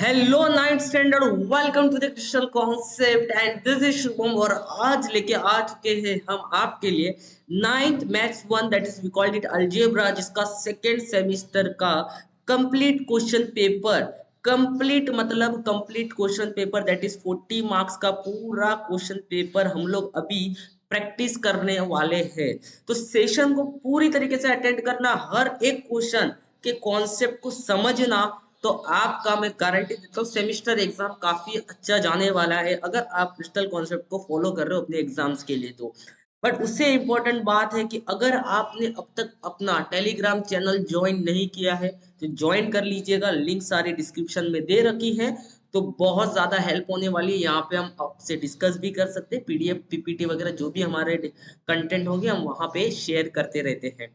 Hello ninth standard, welcome to the Crystal Concept and this is Shubham. और आज लेके आ चुके हैं हम आपके लिए ninth maths one, that is we called it algebra, जिसका सेकेंड सेमिस्टर का कंप्लीट क्वेश्चन पेपर। कंप्लीट मतलब complete question paper, that is 40 marks का पूरा क्वेश्चन पेपर हम लोग अभी प्रैक्टिस करने वाले हैं। तो सेशन को पूरी तरीके से अटेंड करना, हर एक क्वेश्चन के कॉन्सेप्ट को समझना, तो आपका मैं गारंटी देता हूँ सेमिस्टर एग्जाम काफी अच्छा जाने वाला है अगर आप क्रिस्टल कॉन्सेप्ट को फॉलो कर रहे हो अपने एग्जाम्स के लिए। तो बट उससे इम्पोर्टेंट बात है कि अगर आपने अब तक अपना टेलीग्राम चैनल ज्वाइन नहीं किया है तो ज्वाइन कर लीजिएगा, लिंक सारे डिस्क्रिप्शन में दे रखी है। तो बहुत ज्यादा हेल्प होने वाली है, यहाँ पे हम आपसे डिस्कस भी कर सकते हैं, पीडीएफ पीपीटी वगैरह जो भी हमारे कंटेंट होंगे हम वहां पे शेयर करते रहते हैं।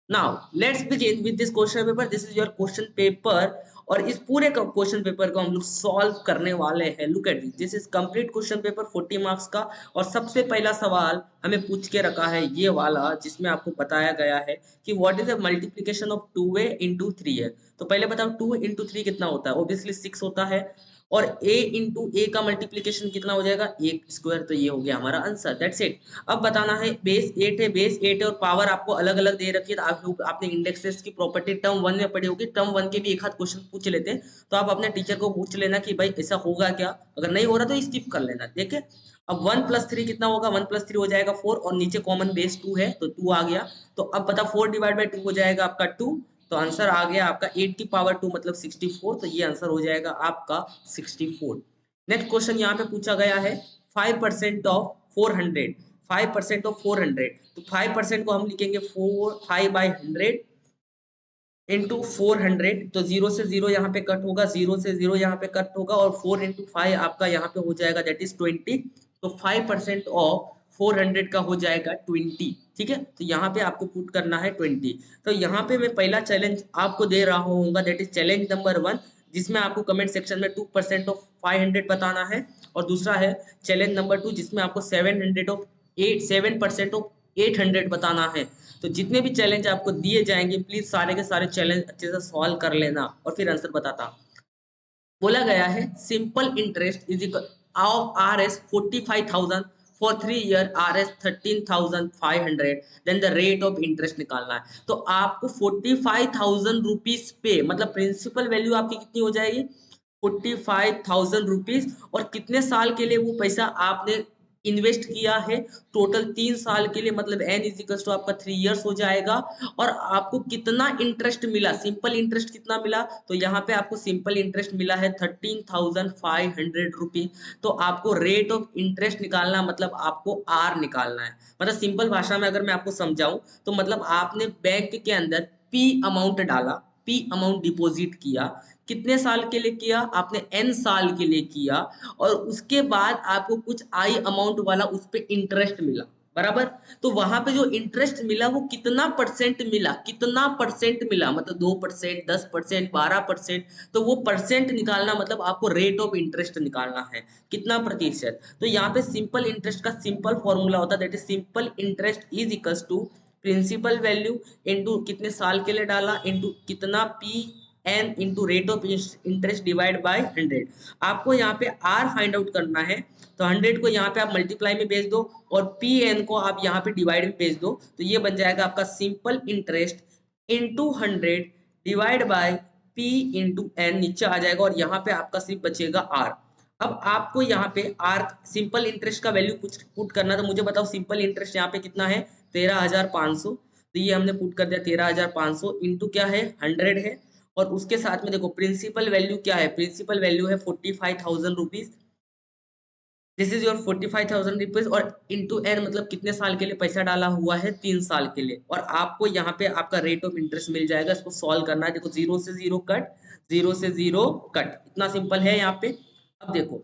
Now let's begin with this question paper. This is your question paper और इस पूरे क्वेश्चन पेपर को हम लोग सॉल्व करने वाले हैं। Look at this is complete question paper 40 marks का। और सबसे पहला सवाल हमें पूछ के रखा है ये वाला, जिसमें आपको बताया गया है कि what is the multiplication of 2a into 3 है। तो पहले बताओ 2 इंटू 3 कितना होता है। ऑब्वियसली 6 होता है। और a इंटू ए का मल्टीप्लीकेशन कितना हो जाएगा, ए स्क्वायर। तो ये हो गया हमारा आंसर, दैट्स इट। अब बताना है बेस 8 है, बेस 8 है और पावर आपको अलग अलग दे रखी है। तो आपने इंडेक्सेस की प्रॉपर्टी टर्म वन में पढ़ी होगी, टर्म वन के भी एक हाथ क्वेश्चन पूछ लेते हैं। तो आप अपने टीचर को पूछ लेना कि भाई ऐसा होगा क्या, अगर नहीं हो रहा तो स्किप कर लेना, ठीक है। अब 1+3 कितना होगा, 1+3 हो जाएगा 4 और नीचे कॉमन बेस 2 है तो 2 आ गया। तो अब पता 4 डिवाइड बाई 2 हो जाएगा आपका 2। तो आंसर आ गया आपका 8 की पावर 2 मतलब 64। तो ये आंसर हो जाएगा आपका 64। नेक्स्ट क्वेश्चन यहाँ पे पूछा गया है 5% ऑफ 400। 5% ऑफ 400, तो 5% को हम लिखेंगे 5/100 इंटू 400। तो जीरो से जीरो यहाँ पे कट होगा, जीरो से जीरो यहाँ पे कट होगा और 4 इंटू 5 आपका यहाँ पे हो जाएगा, दैट इज 20। तो 5% ऑफ 400 का हो जाएगा 20, ठीक है। तो यहाँ पे आपको पुट करना है 20। तो यहाँ पे मैं पहला चैलेंज आपको दे रहा हूँ, दैट इज चैलेंज नंबर 1, जिसमें आपको कमेंट सेक्शन में 2% ऑफ 500 बताना है। और दूसरा है चैलेंज नंबर 2, जिसमें आपको 7% ऑफ 800 बताना है। तो जितने भी चैलेंज आपको दिए जाएंगे प्लीज सारे के सारे चैलेंज अच्छे से सॉल्व कर लेना और फिर आंसर बताता। बोला गया है simple interest is equal of RS 45,000 for 3 year, RS 13,500, then the rate of interest निकालना है। तो आपको 45,000 रुपीज पे मतलब प्रिंसिपल वैल्यू आपकी कितनी हो जाएगी, 45,000 रुपीज। और कितने साल के लिए वो पैसा आपने इन्वेस्ट किया है, टोटल 3 साल के लिए, मतलब n इज इक्वल टू आपका 3 इयर्स हो जाएगा। और आपको कितना इंटरेस्ट मिला, सिंपल इंटरेस्ट कितना मिला, तो यहाँ पे आपको सिंपल इंटरेस्ट मिला है 13,500 रुपीज। तो आपको रेट ऑफ इंटरेस्ट निकालना मतलब आपको आर निकालना है। मतलब सिंपल भाषा में अगर मैं आपको समझाऊं तो मतलब आपने बैंक के अंदर पी अमाउंट डाला, पी अमाउंट डिपॉजिट किया। कितने साल के लिए किया आपने, n साल के लिए किया। और उसके बाद आपको कुछ आई अमाउंट वाला उस पे इंटरेस्ट मिला, बराबर। तो वहां पे जो इंटरेस्ट मिला वो कितना परसेंट मिला, कितना परसेंट मिला, मतलब 2%, 10%, 12%। तो वो परसेंट निकालना मतलब आपको रेट ऑफ इंटरेस्ट निकालना है, कितना प्रतिशत। तो यहाँ पे सिंपल इंटरेस्ट का सिंपल फॉर्मूला होता है, that is simple interest is equals to principal value into कितने साल के लिए डाला इंटू कितना P N into rate of interest divide by 100। आपको यहाँ पे आर फाइंड आउट करना है। तो 100 को यहाँ पे आप मल्टीप्लाई में भेज दो और पी एन को आप यहाँ पे डिवाइड में भेज दो। तो ये बन जाएगा आपका simple interest into 100 divide by P into N, नीचे आ जाएगा और यहाँ पे आपका सिर्फ बचेगा आर। अब आपको यहाँ पे आर सिंपल इंटरेस्ट का वैल्यू पुट करना। तो मुझे बताओ सिंपल इंटरेस्ट यहाँ पे कितना है, 13,500। तो ये हमने पुट कर दिया 13,500 इंटू क्या है 100 है। और उसके साथ में देखो प्रिंसिपल वैल्यू क्या है, प्रिंसिपल वैल्यू है 45,000 rupees. This is your 45,000 rupees और इंटू एन मतलब कितने साल के लिए पैसा डाला हुआ है, 3 साल के लिए। और आपको यहाँ पे आपका रेट ऑफ इंटरेस्ट मिल जाएगा। इसको सॉल्व करना है, देखो जीरो से जीरो कट, जीरो से जीरो कट, इतना सिंपल है यहाँ पे। अब देखो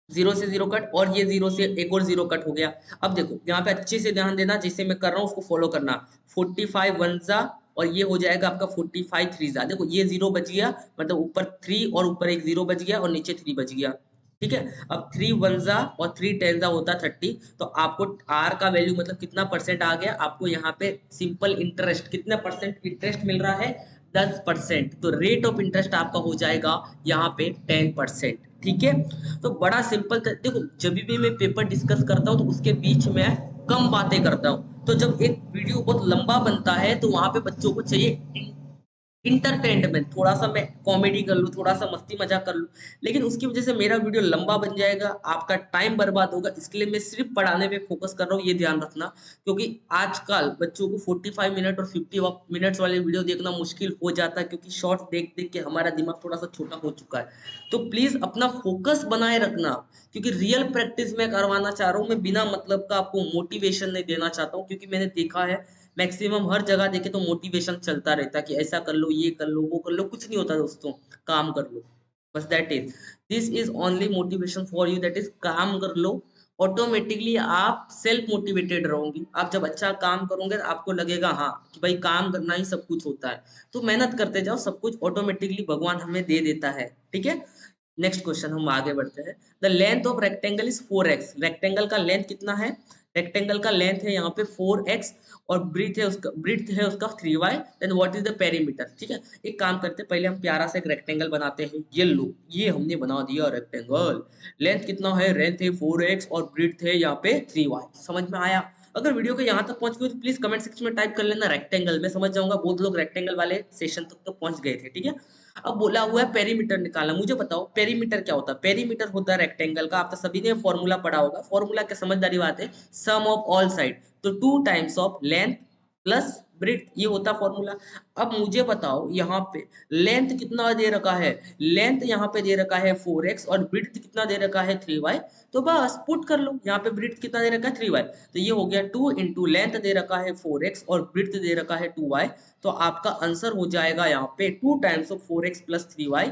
जीरो से जीरो कट और ये जीरो से एक और जीरो कट हो गया। अब देखो यहाँ पे अच्छे से ध्यान देना, जिसे मैं कर रहा हूँ उसको फॉलो करना। 45 वन जा और ये हो जाएगा आपका 45 थ्री जा। देखो ये जीरो बच गया, मतलब ऊपर 3 और ऊपर एक जीरो बच गया और नीचे 3 बच गया, ठीक है। अब 3 वन जा और 3 टेन जा होता 30। तो आपको आर का वैल्यू मतलब कितना परसेंट आ गया, आपको यहाँ पे सिंपल इंटरेस्ट कितना परसेंट इंटरेस्ट मिल रहा है, 10%, तो रेट ऑफ इंटरेस्ट आपका हो जाएगा यहाँ पे 10%। ठीक है, तो बड़ा सिंपल देखो, जब भी मैं पेपर डिस्कस करता हूँ तो उसके बीच में कम बातें करता हूँ, तो जब एक वीडियो बहुत लंबा बनता है तो वहां पे बच्चों को चाहिए इंटरटेनमेंट, थोड़ा सा मैं कॉमेडी कर लूँ, थोड़ा सा मस्ती मजाक कर लूँ, लेकिन उसकी वजह से मेरा वीडियो लंबा बन जाएगा, आपका टाइम बर्बाद होगा। इसके लिए मैं सिर्फ पढ़ाने पे फोकस कर रहा हूँ, ये ध्यान रखना। क्योंकि आजकल बच्चों को 45 मिनट और 50 मिनट्स वाले वीडियो देखना मुश्किल हो जाता है, क्योंकि शॉर्ट्स देख देख के हमारा दिमाग थोड़ा सा छोटा हो चुका है। तो प्लीज अपना फोकस बनाए रखना, क्योंकि रियल प्रैक्टिस में करवाना चाह रहा हूँ मैं, बिना मतलब का आपको मोटिवेशन नहीं देना चाहता हूँ। क्योंकि मैंने देखा है मैक्सिमम हर जगह देखे तो मोटिवेशन चलता रहता है कि ऐसा कर लो, ये कर लो, वो कर लो, कुछ नहीं होता दोस्तों, काम कर लो बस। That is, this is only motivation for you, that is काम कर लो। ऑटोमेटिकली आप सेल्फ मोटिवेटेड रहोगी। आप जब अच्छा काम करोगे तो आपको लगेगा हाँ कि भाई काम करना ही सब कुछ होता है। तो मेहनत करते जाओ, सब कुछ ऑटोमेटिकली भगवान हमें दे देता है। ठीक है, नेक्स्ट क्वेश्चन हम आगे बढ़ते हैं। The length of rectangle is 4x। Rectangle का लेंथ कितना है? रेक्टेंगल का लेंथ है यहाँ पे 4x, और ब्रीथ है उसका 3y। Then what is the perimeter? ठीक है, एक काम करते हैं, पहले हम प्यारा सा एक रेक्टेंगल बनाते हैं। ये लो, ये हमने बना दिया रेक्टेंगल। लेंथ कितना है? लेंथ है 4x और ब्रीथ है यहाँ पे 3y। समझ में आया? अगर वीडियो के यहाँ तक पहुंच गए तो प्लीज कमेंट सेक्शन में टाइप कर लेना रेक्टेंगल, मैं समझ जाऊंगा बहुत लोग रेक्टेंगल वाले सेशन तक तो पहुंच गए थे। ठीक है, अब बोला हुआ है पेरीमीटर निकालना। मुझे बताओ पेरीमीटर क्या होता है? पेरीमीटर होता है रेक्टेंगल का, आप तो सभी ने फॉर्मूला पढ़ा होगा। फॉर्मूला क्या समझदारी बात है, सम ऑफ ऑल साइड, तो 2 times of length plus breadth, ये होता फॉर्मूला। अब मुझे बताओ यहाँ पे लेंथ कितना दे रखा है? लेंथ यहाँ पे दे रखा है 4x और ब्रेड्थ कितना दे रखा है 3y। तो बस पुट कर लो, यहाँ पे ब्रेड्थ कितना दे रखा है 3y, तो ये हो गया 2 इंटू लेंथ दे रखा है 4x और ब्रेड्थ दे रखा है 2y। तो आपका आंसर हो जाएगा यहाँ पे 2 times of 4x plus 3y,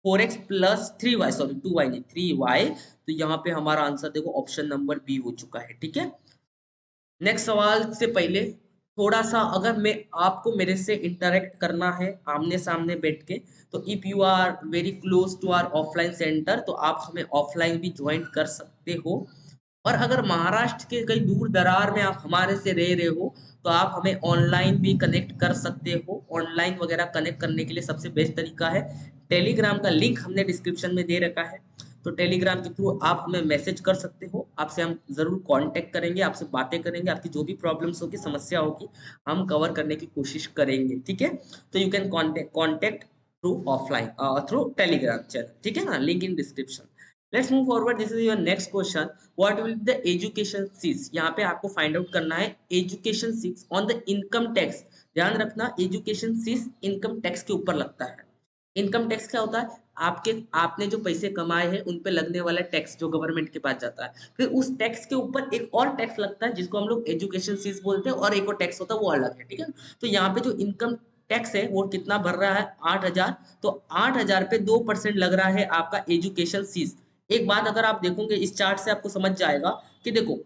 4x plus 3y, sorry 2y नहीं 3y। तो यहाँ पे हमारा आंसर देखो ऑप्शन नंबर बी हो चुका है। ठीक है, नेक्स्ट सवाल से पहले थोड़ा सा, अगर मैं आपको मेरे से इंटरेक्ट करना है आमने सामने बैठ के, तो if you are very close to our offline centre तो आप हमें ऑफलाइन भी ज्वाइन कर सकते हो। और अगर महाराष्ट्र के कहीं दूर दरार में आप हमारे से रह रहे हो तो आप हमें ऑनलाइन भी कनेक्ट कर सकते हो। ऑनलाइन वगैरह कनेक्ट करने के लिए सबसे बेस्ट तरीका है टेलीग्राम का लिंक हमने डिस्क्रिप्शन में दे रखा है। तो टेलीग्राम के थ्रू आप हमें मैसेज कर सकते हो, आपसे हम जरूर कांटेक्ट करेंगे, आपसे बातें करेंगे, आपकी जो भी प्रॉब्लम्स होगी, समस्या होगी, हम कवर करने की कोशिश करेंगे। ठीक है, तो you can contact through offline through Telegram channel. ठीक है ना, link in description. Let's move forward, this is your next question, what will the education cess. यहाँ पे आपको फाइंड आउट करना है education cess on the income tax. ध्यान रखना, एजुकेशन सीज इनकम टैक्स के ऊपर लगता है। इनकम टैक्स क्या होता है? आपके आपने जो पैसे कमाए हैं उन पे लगने वाला टैक्स जो गवर्नमेंट के पास जाता है, फिर उस टैक्स के ऊपर एक और टैक्स लगता है जिसको हम लोग एजुकेशन फीस बोलते हैं, और एक और टैक्स होता है वो अलग है। ठीक है, तो यहाँ पे जो इनकम टैक्स है वो कितना भर रहा है? 8,000। तो 8,000 पे 2% लग रहा है आपका एजुकेशन फीस। एक बात अगर आप देखोगे इस चार्ट से आपको समझ जाएगा कि देखो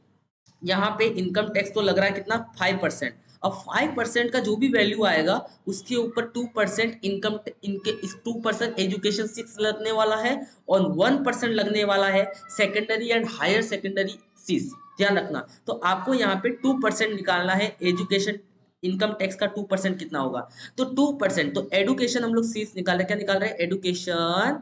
यहाँ पे इनकम टैक्स तो लग रहा है कितना? 5%। अब 5% का जो भी वैल्यू आएगा उसके ऊपर 2% इनकम इनके इस 2% एजुकेशन 6 लगने वाला है, और 1% लगने वाला है secondary and higher secondary fees. ध्यान रखना, तो आपको यहाँ पे 2% निकालना है एजुकेशन इनकम टैक्स का। 2% कितना होगा? तो 2%, तो एडुकेशन हम लोग सीस निकाल रहे हैं, क्या निकाल रहे हैं? एडुकेशन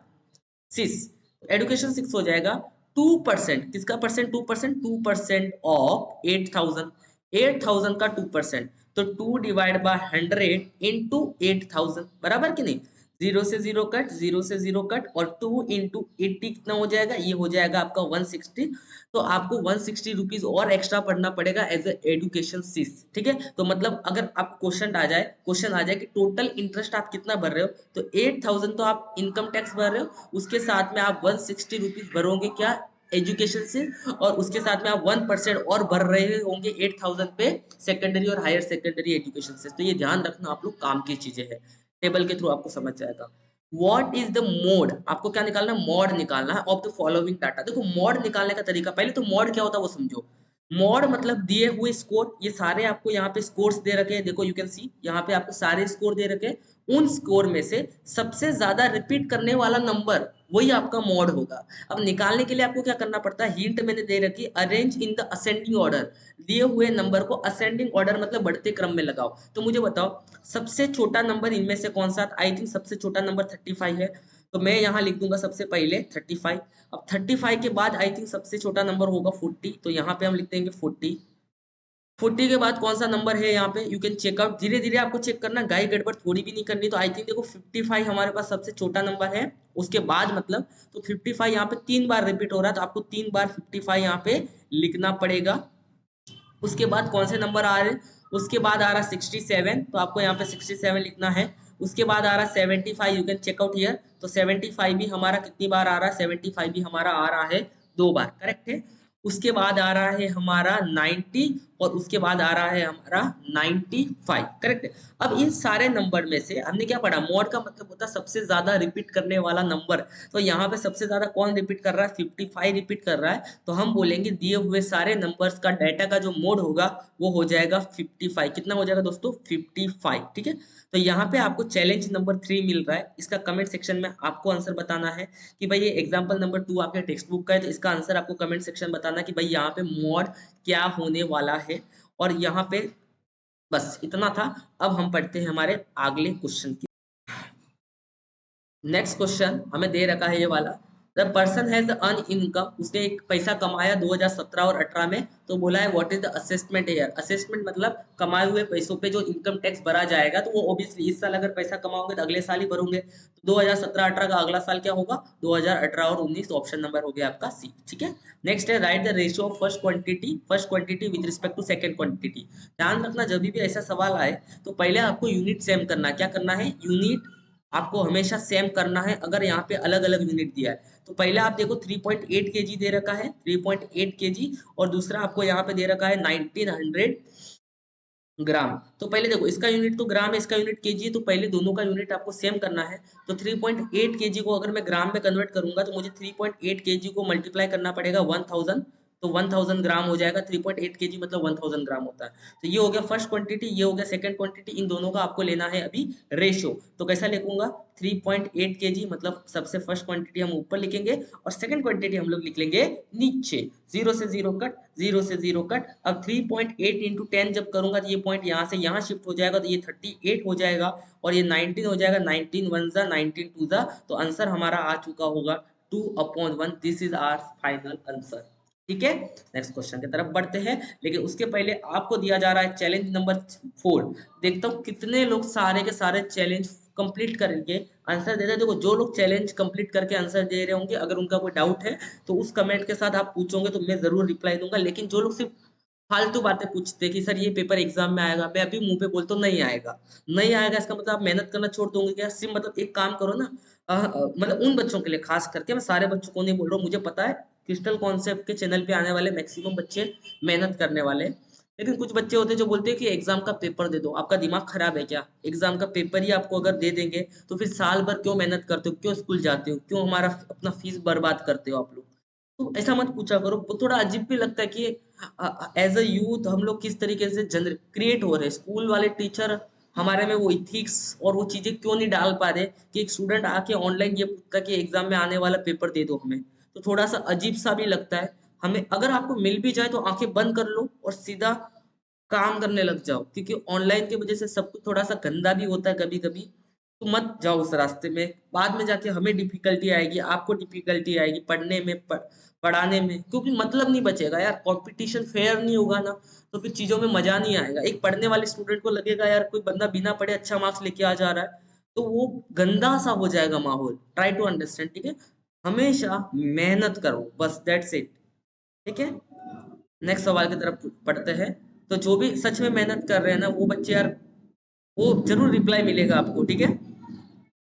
6। एडुकेशन 6 हो जाएगा 2%, किसका परसेंट? 2% ऑफ 8,000। 8,000 का 2%, तो 2 डिवाइड बाय 100 इंटू 8,000, बराबर कि नहीं? जीरो से जीरो कट, जीरो से जीरो कट, और 2 इंटू 80 कितना हो जाएगा? ये हो जाएगा आपका 160। तो आपको 160 रुपीज और एक्स्ट्रा पढ़ना पड़ेगा एज ए एजुकेशन फीस। ठीक है, तो मतलब अगर आप क्वेश्चन आ जाए कि टोटल इंटरेस्ट आप कितना भर रहे हो, तो 8,000 तो आप इनकम टैक्स भर रहे हो, उसके साथ में आप 160 रुपीज भरोगे क्या? एजुकेशन से, और उसके साथ में आप 1% और भर रहे होंगे 8,000 पे सेकेंडरी और हायर सेकेंडरी एजुकेशन से। तो ये ध्यान रखना आप लोग, काम की चीजें हैं, टेबल के थ्रू आपको समझ जाएगा। What is the mode? आपको क्या निकालना है? मोड निकालना है ऑफ द फॉलोइंग डाटा। देखो मोड निकालने का तरीका, पहले तो मोड क्या होता है वो समझो। मोड मतलब दिए हुए स्कोर, ये सारे आपको यहाँ पे स्कोर्स दे रखे हैं, देखो यू कैन सी यहाँ पे आपको सारे स्कोर दे रखे हैं, उन स्कोर में से सबसे ज्यादा रिपीट करने वाला नंबर वही आपका मॉड होगा। अब निकालने के लिए आपको क्या करना पड़ता है, हिंट मैंने दे रखी, arrange in the ascending order, दिए हुए नंबर को असेंडिंग ऑर्डर मतलब बढ़ते क्रम में लगाओ। तो मुझे बताओ सबसे छोटा नंबर इनमें से कौन सा, आई थिंक सबसे छोटा नंबर 35 है, तो मैं यहाँ लिख दूंगा सबसे पहले 35। अब 35 के बाद आई थिंक सबसे छोटा नंबर होगा 40, तो यहाँ पे हम लिख देंगे 40। 40 के बाद कौन सा नंबर है यहाँ पे, यू कैन चेक आउट, धीरे धीरे आपको चेक करना, गाय गड़बड़ थोड़ी भी नहीं करनी। तो आई थिंक देखो 55 हमारे पास सबसे छोटा नंबर है, उसके बाद मतलब तो 55 यहाँ पे 3 बार रिपीट हो रहा है, तो आपको 3 बार 55 यहाँ पे लिखना पड़ेगा। उसके बाद कौन से नंबर आ रहे हैं, उसके बाद आ रहा 67, तो आपको यहाँ पे 67 लिखना है। उसके बाद आ रहा 75, you can check out here, तो 75 भी हमारा कितनी बार आ रहा है, 75 भी हमारा आ रहा है 2 बार, करेक्ट है। उसके बाद आ रहा है हमारा 90 और उसके बाद आ रहा है हमारा 95, करेक्ट है। अब इन सारे नंबर में से हमने क्या पढ़ा, मॉड का मतलब होता है सबसे ज्यादा रिपीट करने वाला नंबर। तो यहाँ पे सबसे ज्यादा कौन रिपीट कर रहा है, 55 रिपीट कर रहा है, तो हम बोलेंगे दिए हुए सारे नंबर्स का डाटा का जो मोड होगा वो हो जाएगा 55। कितना हो जाएगा दोस्तों, 55, ठीक है। तो यहाँ पे आपको चैलेंज नंबर 3 मिल रहा है, इसका कमेंट सेक्शन में आपको आंसर बताना है कि भाई ये एग्जाम्पल नंबर 2 आपके टेक्स्ट बुक का है, तो इसका आंसर आपको कमेंट सेक्शन बताना कि भाई यहाँ पे मॉड क्या होने वाला है। और यहाँ पे बस इतना था। अब हम पढ़ते हैं हमारे अगले क्वेश्चन की। नेक्स्ट क्वेश्चन हमें दे रखा है ये वाला, the person has earn income, उसने एक पैसा कमाया 2017 और 18 में, तो बोला है what is the assessment year. Assessment मतलब कमाए हुए पैसों पे जो इनकम टैक्स भरा जाएगा, तो वो ऑब्वियसली इस साल अगर पैसा कमाओगे तो अगले साल ही भरोगे, तो 2017-18 का अगला साल क्या होगा, 2018 और 19, ऑप्शन नंबर हो गया आपका सी, ठीक है। नेक्स्ट है write the ratio of first quantity with respect to second quantity. ध्यान रखना जब भी ऐसा सवाल आए तो पहले आपको यूनिट सेम करना है, क्या करना है, यूनिट आपको हमेशा सेम करना है। अगर यहाँ पे अलग अलग यूनिट दिया है तो पहले आप देखो 3.8 केजी दे रखा है, 3.8 केजी, और दूसरा आपको यहाँ पे दे रखा है 1900 ग्राम। तो पहले देखो इसका यूनिट तो ग्राम है, इसका यूनिट केजी है, तो पहले दोनों का यूनिट आपको सेम करना है। तो 3.8 केजी को अगर मैं ग्राम में कन्वर्ट करूंगा तो मुझे 3.8 केजी को मल्टीप्लाई करना पड़ेगा 1000, तो 1000 ग्राम हो जाएगा। 3.8 केजी मतलब 1000 ग्राम होता है। तो ये हो गया फर्स्ट क्वांटिटी, ये हो गया सेकंड क्वांटिटी, इन दोनों का आपको लेना है अभी रेशियो। तो कैसा लिखूंगा, 3.8 केजी मतलब सबसे फर्स्ट क्वांटिटी हम ऊपर लिखेंगे और सेकंड क्वांटिटी हम लोग लिख लेंगे नीचे। 0 से 0 कट, 0 से 0 कट। अब 3.8 इंटू 10 जब करूंगा तो ये पॉइंट यहाँ से यहाँ शिफ्ट हो जाएगा, तो ये 38 हो जाएगा और ये 19 हो जाएगा। 19 वन जा 19 टू जा, तो आंसर हमारा आ चुका होगा 2/1। This is our final answer, ठीक है। नेक्स्ट क्वेश्चन की तरफ बढ़ते हैं, लेकिन उसके पहले आपको दिया जा रहा है चैलेंज नंबर 4। देखता हूँ कितने लोग सारे के सारे चैलेंज कंप्लीट करके आंसर देते हैं। देखो जो लोग चैलेंज कंप्लीट करके आंसर दे रहे होंगे, अगर उनका कोई डाउट है तो उस कमेंट के साथ आप पूछोगे तो मैं जरूर रिप्लाई दूंगा। लेकिन जो लोग सिर्फ फालतू बातें पूछते हैं कि सर ये पेपर एग्जाम में आएगा, मैं अभी मुंह पे बोलता हूँ नहीं आएगा, नहीं आएगा इसका मतलब आप मेहनत करना छोड़ दोगे क्या, सिर्फ मतलब एक काम करो ना। मतलब उन बच्चों के लिए खास करके, मैं सारे बच्चों को नहीं बोल रहा हूँ, मुझे पता है क्रिस्टल कॉन्सेप्ट के चैनल पे आने वाले मैक्सिमम बच्चे मेहनत करने वाले हैं। लेकिन कुछ बच्चे होते हैं जो बोलते हैं कि एग्जाम का पेपर दे दो। आपका दिमाग खराब है क्या, एग्जाम का पेपर ही आपको अगर दे देंगे तो फिर साल भर क्यों मेहनत करते हो, क्यों स्कूल जाते हो, क्यों हमारा अपना फीस बर्बाद करते हो आप लोग। तो ऐसा मत पूछा करो। वो थोड़ा अजीब भी लगता है कि एज अ यूथ हम लोग किस तरीके से जनर क्रिएट हो रहे हैं। स्कूल वाले टीचर हमारे में वो इथिक्स और वो चीजें क्यों नहीं डाल पा रहे कि एक स्टूडेंट आके ऑनलाइन ये पूछता है कि एग्जाम में आने वाला पेपर दे दो हमें। तो थोड़ा सा अजीब सा भी लगता है हमें। अगर आपको मिल भी जाए तो आंखें बंद कर लो और सीधा काम करने लग जाओ, क्योंकि ऑनलाइन की वजह से सब कुछ थोड़ा सा गंदा भी होता है कभी कभी। तो मत जाओ उस रास्ते में, बाद में जाके हमें डिफिकल्टी आएगी, आपको डिफिकल्टी आएगी पढ़ने में, पढ़ाने में, क्योंकि मतलब नहीं बचेगा यार। कंपटीशन फेयर नहीं होगा ना, तो फिर चीजों में मजा नहीं आएगा। एक पढ़ने वाले स्टूडेंट को लगेगा यार कोई बंदा बिना पढ़े अच्छा मार्क्स लेके आ जा रहा है, तो वो गंदा सा हो जाएगा माहौल। ट्राई टू अंडरस्टैंड, ठीक है। हमेशा मेहनत करो, बस दैट्स इट, ठीक है। नेक्स्ट सवाल की तरफ पढ़ते हैं। तो जो भी सच में मेहनत कर रहे हैं ना वो बच्चे यार, वो जरूर रिप्लाई मिलेगा आपको, ठीक है।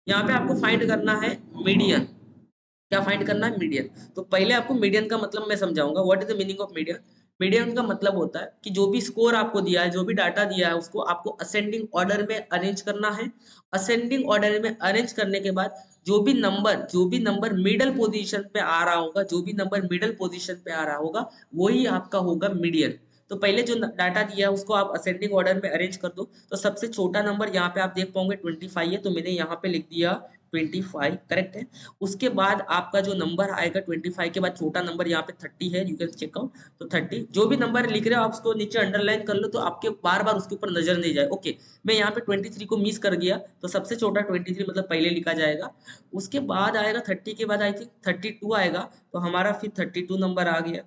यहाँ पे आपको फाइंड करना है मीडियन। क्या फाइंड करना है, मीडियन। तो पहले आपको मीडियन का मतलब मैं समझाऊंगा, what is the meaning of median. Median का मतलब होता है कि जो भी स्कोर आपको दिया है, जो भी डाटा दिया है, उसको आपको असेंडिंग ऑर्डर में अरेंज करना है। असेंडिंग ऑर्डर में अरेंज करने के बाद जो भी नंबर मिडल पोजीशन पे आ रहा होगा, जो भी नंबर मिडल पोजीशन पे आ रहा होगा वही आपका होगा मीडियन। तो पहले जो डाटा दिया है उसको आप असेंडिंग ऑर्डर में अरेंज कर दो। तो सबसे छोटा नंबर यहाँ पे आप देख पाओगे 25 है, तो मैंने यहाँ पे लिख दिया 25, करेक्ट है। उसके बाद आपका जो नंबर आएगा 25 के बाद छोटा नंबर यहाँ पे 30 है, यू कैन चेक आउट। तो 30 जो भी नंबर लिख रहे हो आप उसको नीचे अंडरलाइन कर लो, तो आपके बार बार उसके ऊपर नजर नहीं जाए। ओके, मैं यहाँ पे 23 को मिस कर गया, तो सबसे छोटा 23 मतलब पहले लिखा जाएगा। उसके बाद आएगा 30 के बाद आई थिंक 32 आएगा, तो हमारा फिर 32 नंबर आ गया।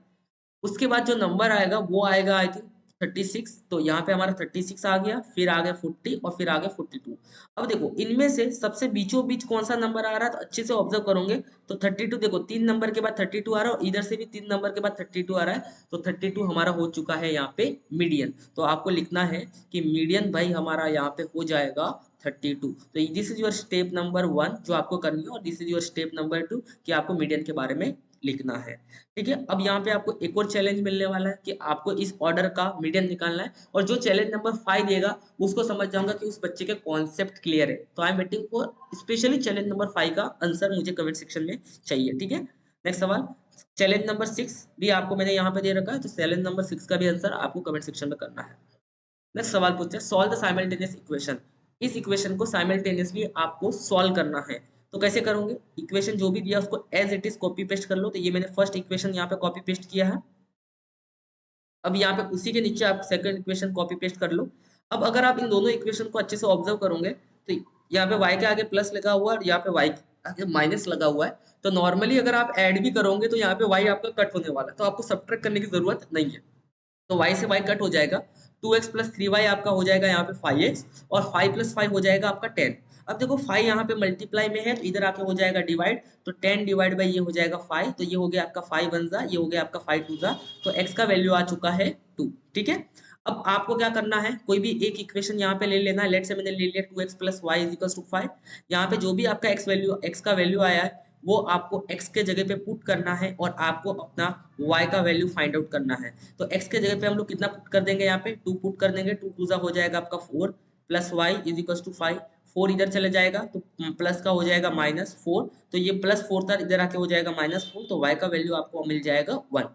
उसके बाद जो नंबर आएगा वो आएगा आई थिंक 36, तो यहाँ पे हमारा 36 आ गया, फिर आ गया 40 और फिर आ गया 42। अब देखो इनमें से सबसे बीचों बीच कौन सा नंबर आ रहा है, तो अच्छे से ऑब्जर्व करोगे तो 32, देखो 3 नंबर के बाद 32 आ रहा है और इधर से भी 3 नंबर के बाद 32 आ रहा है, तो 32 हमारा हो चुका है यहाँ पे मीडियन। तो आपको लिखना है कि मीडियन भाई हमारा यहाँ पे हो जाएगा 32। तो this is your step number 1 जो आपको करनी है, और this is your step number 2 कि आपको मीडियन के बारे में लिखना है। ठीक है, अब यहाँ पे आपको एक और चैलेंज मिलने वाला है कि आपको इस ऑर्डर का मीडियन निकालना है, और जो चैलेंज नंबर 5 देगा उसको समझ जाऊंगा कि उस बच्चे के कॉन्सेप्ट क्लियर है। तो I am waiting for specially challenge number 5 का आंसर मुझे कमेंट सेक्शन में चाहिए। ठीक है, नेक्स्ट सवाल, चैलेंज नंबर 6 भी आपको मैंने यहाँ पे दे रखा है, तो चैलेंज नंबर 6 का भी आंसर आपको कमेंट सेक्शन में करना है। नेक्स्ट सवाल पूछते हैं, सॉल्व द साइमल्टेनियस इक्वेशन। इस इक्वेशन को साइमल्टेनियसली आपको सॉल्व करना है। तो कैसे करोगे, इक्वेशन जो भी दिया उसको as it is copy paste कर लो। तो ये मैंने फर्स्ट इक्वेशन यहाँ पे कॉपी पेस्ट किया है। अब यहाँ पे उसी के नीचे आप सेकंड इक्वेशन कॉपी पेस्ट कर लो। अब अगर आप इन दोनों इक्वेशन को अच्छे से ऑब्जर्व करोगे तो यहाँ पे y के आगे प्लस लगा हुआ है और यहाँ पे y के आगे माइनस लगा हुआ है। तो नॉर्मली अगर आप ऐड भी करोगे तो यहाँ पे y आपका कट होने वाला है, तो आपको सब्ट्रैक्ट करने की जरूरत नहीं है। तो y से y कट हो जाएगा, 2x प्लस 3y आपका हो जाएगा यहाँ पे 5x, और 5 प्लस 5 हो जाएगा आपका 10। अब देखो 5 यहाँ पे मल्टीप्लाई में है तो इधर आके हो जाएगा डिवाइड, तो 10 डिवाइड बाई ये हो जाएगा 5, तो ये हो गया आपका 5 वन जा, ये हो गया आपका 5 टू जा, तो x का वैल्यू आ चुका है 2। ठीक है, अब आपको क्या करना है, कोई भी एक इक्वेशन यहाँ पे ले लेना है। लेट से मैंने ले लिया 2x plus y is equal to 5। यहाँ पे जो भी आपका x का वैल्यू आया है वो आपको x के जगह पे पुट करना है और आपको अपना y का वैल्यू फाइंड आउट करना है। तो x के जगह पे हम लोग कितना पुट कर देंगे, यहाँ पे 2 पुट कर देंगे, 2 टू हो जाएगा आपका 4 plus y is equal to 5। 4 इधर चले जाएगा तो प्लस का हो जाएगा -4, तो ये +4 था, इधर आके हो जाएगा -4, तो y का वैल्यू आपको मिल जाएगा 1।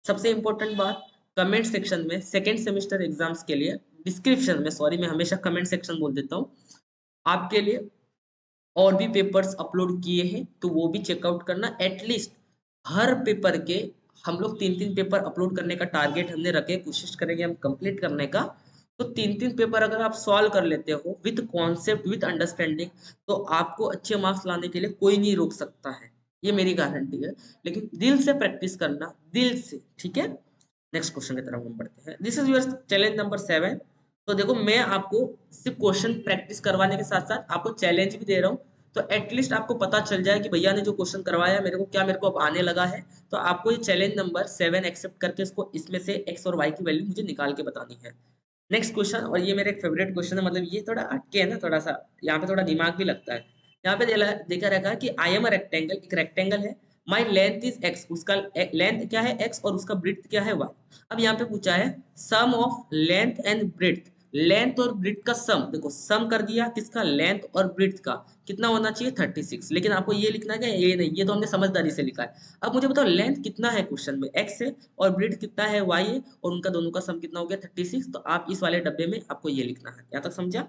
सबसे इंपॉर्टेंट बात, कमेंट सेक्शन में सेकेंड सेमेस्टर एग्जाम्स के लिए डिस्क्रिप्शन में, सॉरी मैं हमेशा कमेंट सेक्शन बोल देता हूँ, आपके लिए और भी पेपर्स अपलोड किए हैं, तो वो भी चेकआउट करना। एटलीस्ट हर पेपर के हम लोग 3-3 पेपर अपलोड करने का टारगेट हमने रखे, कोशिश करेंगे हम कंप्लीट करने का। तो 3-3 पेपर अगर आप सॉल्व कर लेते हो विद कॉन्सेप्ट विद अंडरस्टैंडिंग, तो आपको अच्छे मार्क्स लाने के लिए कोई नहीं रोक सकता है, ये मेरी गारंटी है। लेकिन दिल से प्रैक्टिस करना, दिल से, ठीक है। नेक्स्ट क्वेश्चन की तरफ हम बढ़ते हैं। This is your challenge number 7। तो देखो मैं आपको सिर्फ क्वेश्चन प्रैक्टिस करवाने के साथ साथ आपको चैलेंज भी दे रहा हूँ, तो एटलीस्ट आपको पता चल जाए कि भैया ने जो क्वेश्चन करवाया मेरे को अब आने लगा है। तो आपको ये चैलेंज नंबर 7 एक्सेप्ट करके इसको इसमें से x और y की वैल्यू मुझे निकाल के बतानी है। नेक्स्ट क्वेश्चन, और ये मेरा एक फेवरेट क्वेश्चन है, मतलब ये थोड़ा हटके है ना, थोड़ा सा यहाँ पे थोड़ा दिमाग भी लगता है। यहाँ पे देखा रखा है कि आई एम अ रेक्टेंगल, एक रेक्टेंगल है, माई लेंथ इज x, उसका लेंथ क्या है x और उसका ब्रेड्थ क्या है y। अब यहाँ पे पूछा है sum of length and breadth, length और ब्रेड्थ का सम, देखो सम कर दिया किसका, लेंथ और ब्रेड्थ का, कितना होना चाहिए 36। लेकिन आपको ये लिखना है, ये नहीं, ये तो हमने समझदारी से लिखा है। अब मुझे बताओ लेंथ कितना है, क्वेश्चन में x है और ब्रेड्थ कितना है y है, और उनका दोनों का सम कितना हो गया 36। तो आप इस वाले डब्बे में आपको ये लिखना है, यहाँ तक समझा।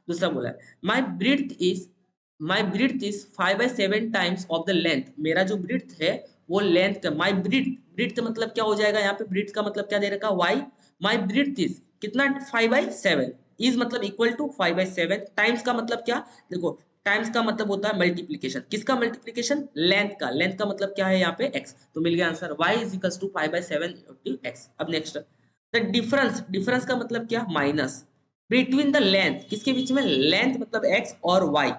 दूसरा बोला है my breadth is 5/7 times of the length, मेरा जो ब्रीथ है वो लेंथ का, माई ब्रीथ मतलब क्या हो जाएगा, यहाँ पे ब्रीथ का मतलब क्या दे रखा y, माई ब्रीथ इज कितना 5/7, इज मतलब इक्वल टू 5/7, टाइम्स का मतलब क्या, देखो टाइम्स का मतलब होता है मल्टीप्लीकेशन, किसका मल्टीप्लीकेशन, लेंथ का, लेंथ का मतलब क्या है यहाँ पे x, तो मिल गया answer y is equal to 5/7 x। अब नेक्स्ट, द डिफरेंस, डिफरेंस का मतलब क्या, माइनस बिटवीन द लेंथ, किसके बीच में, लेंथ मतलब x और y,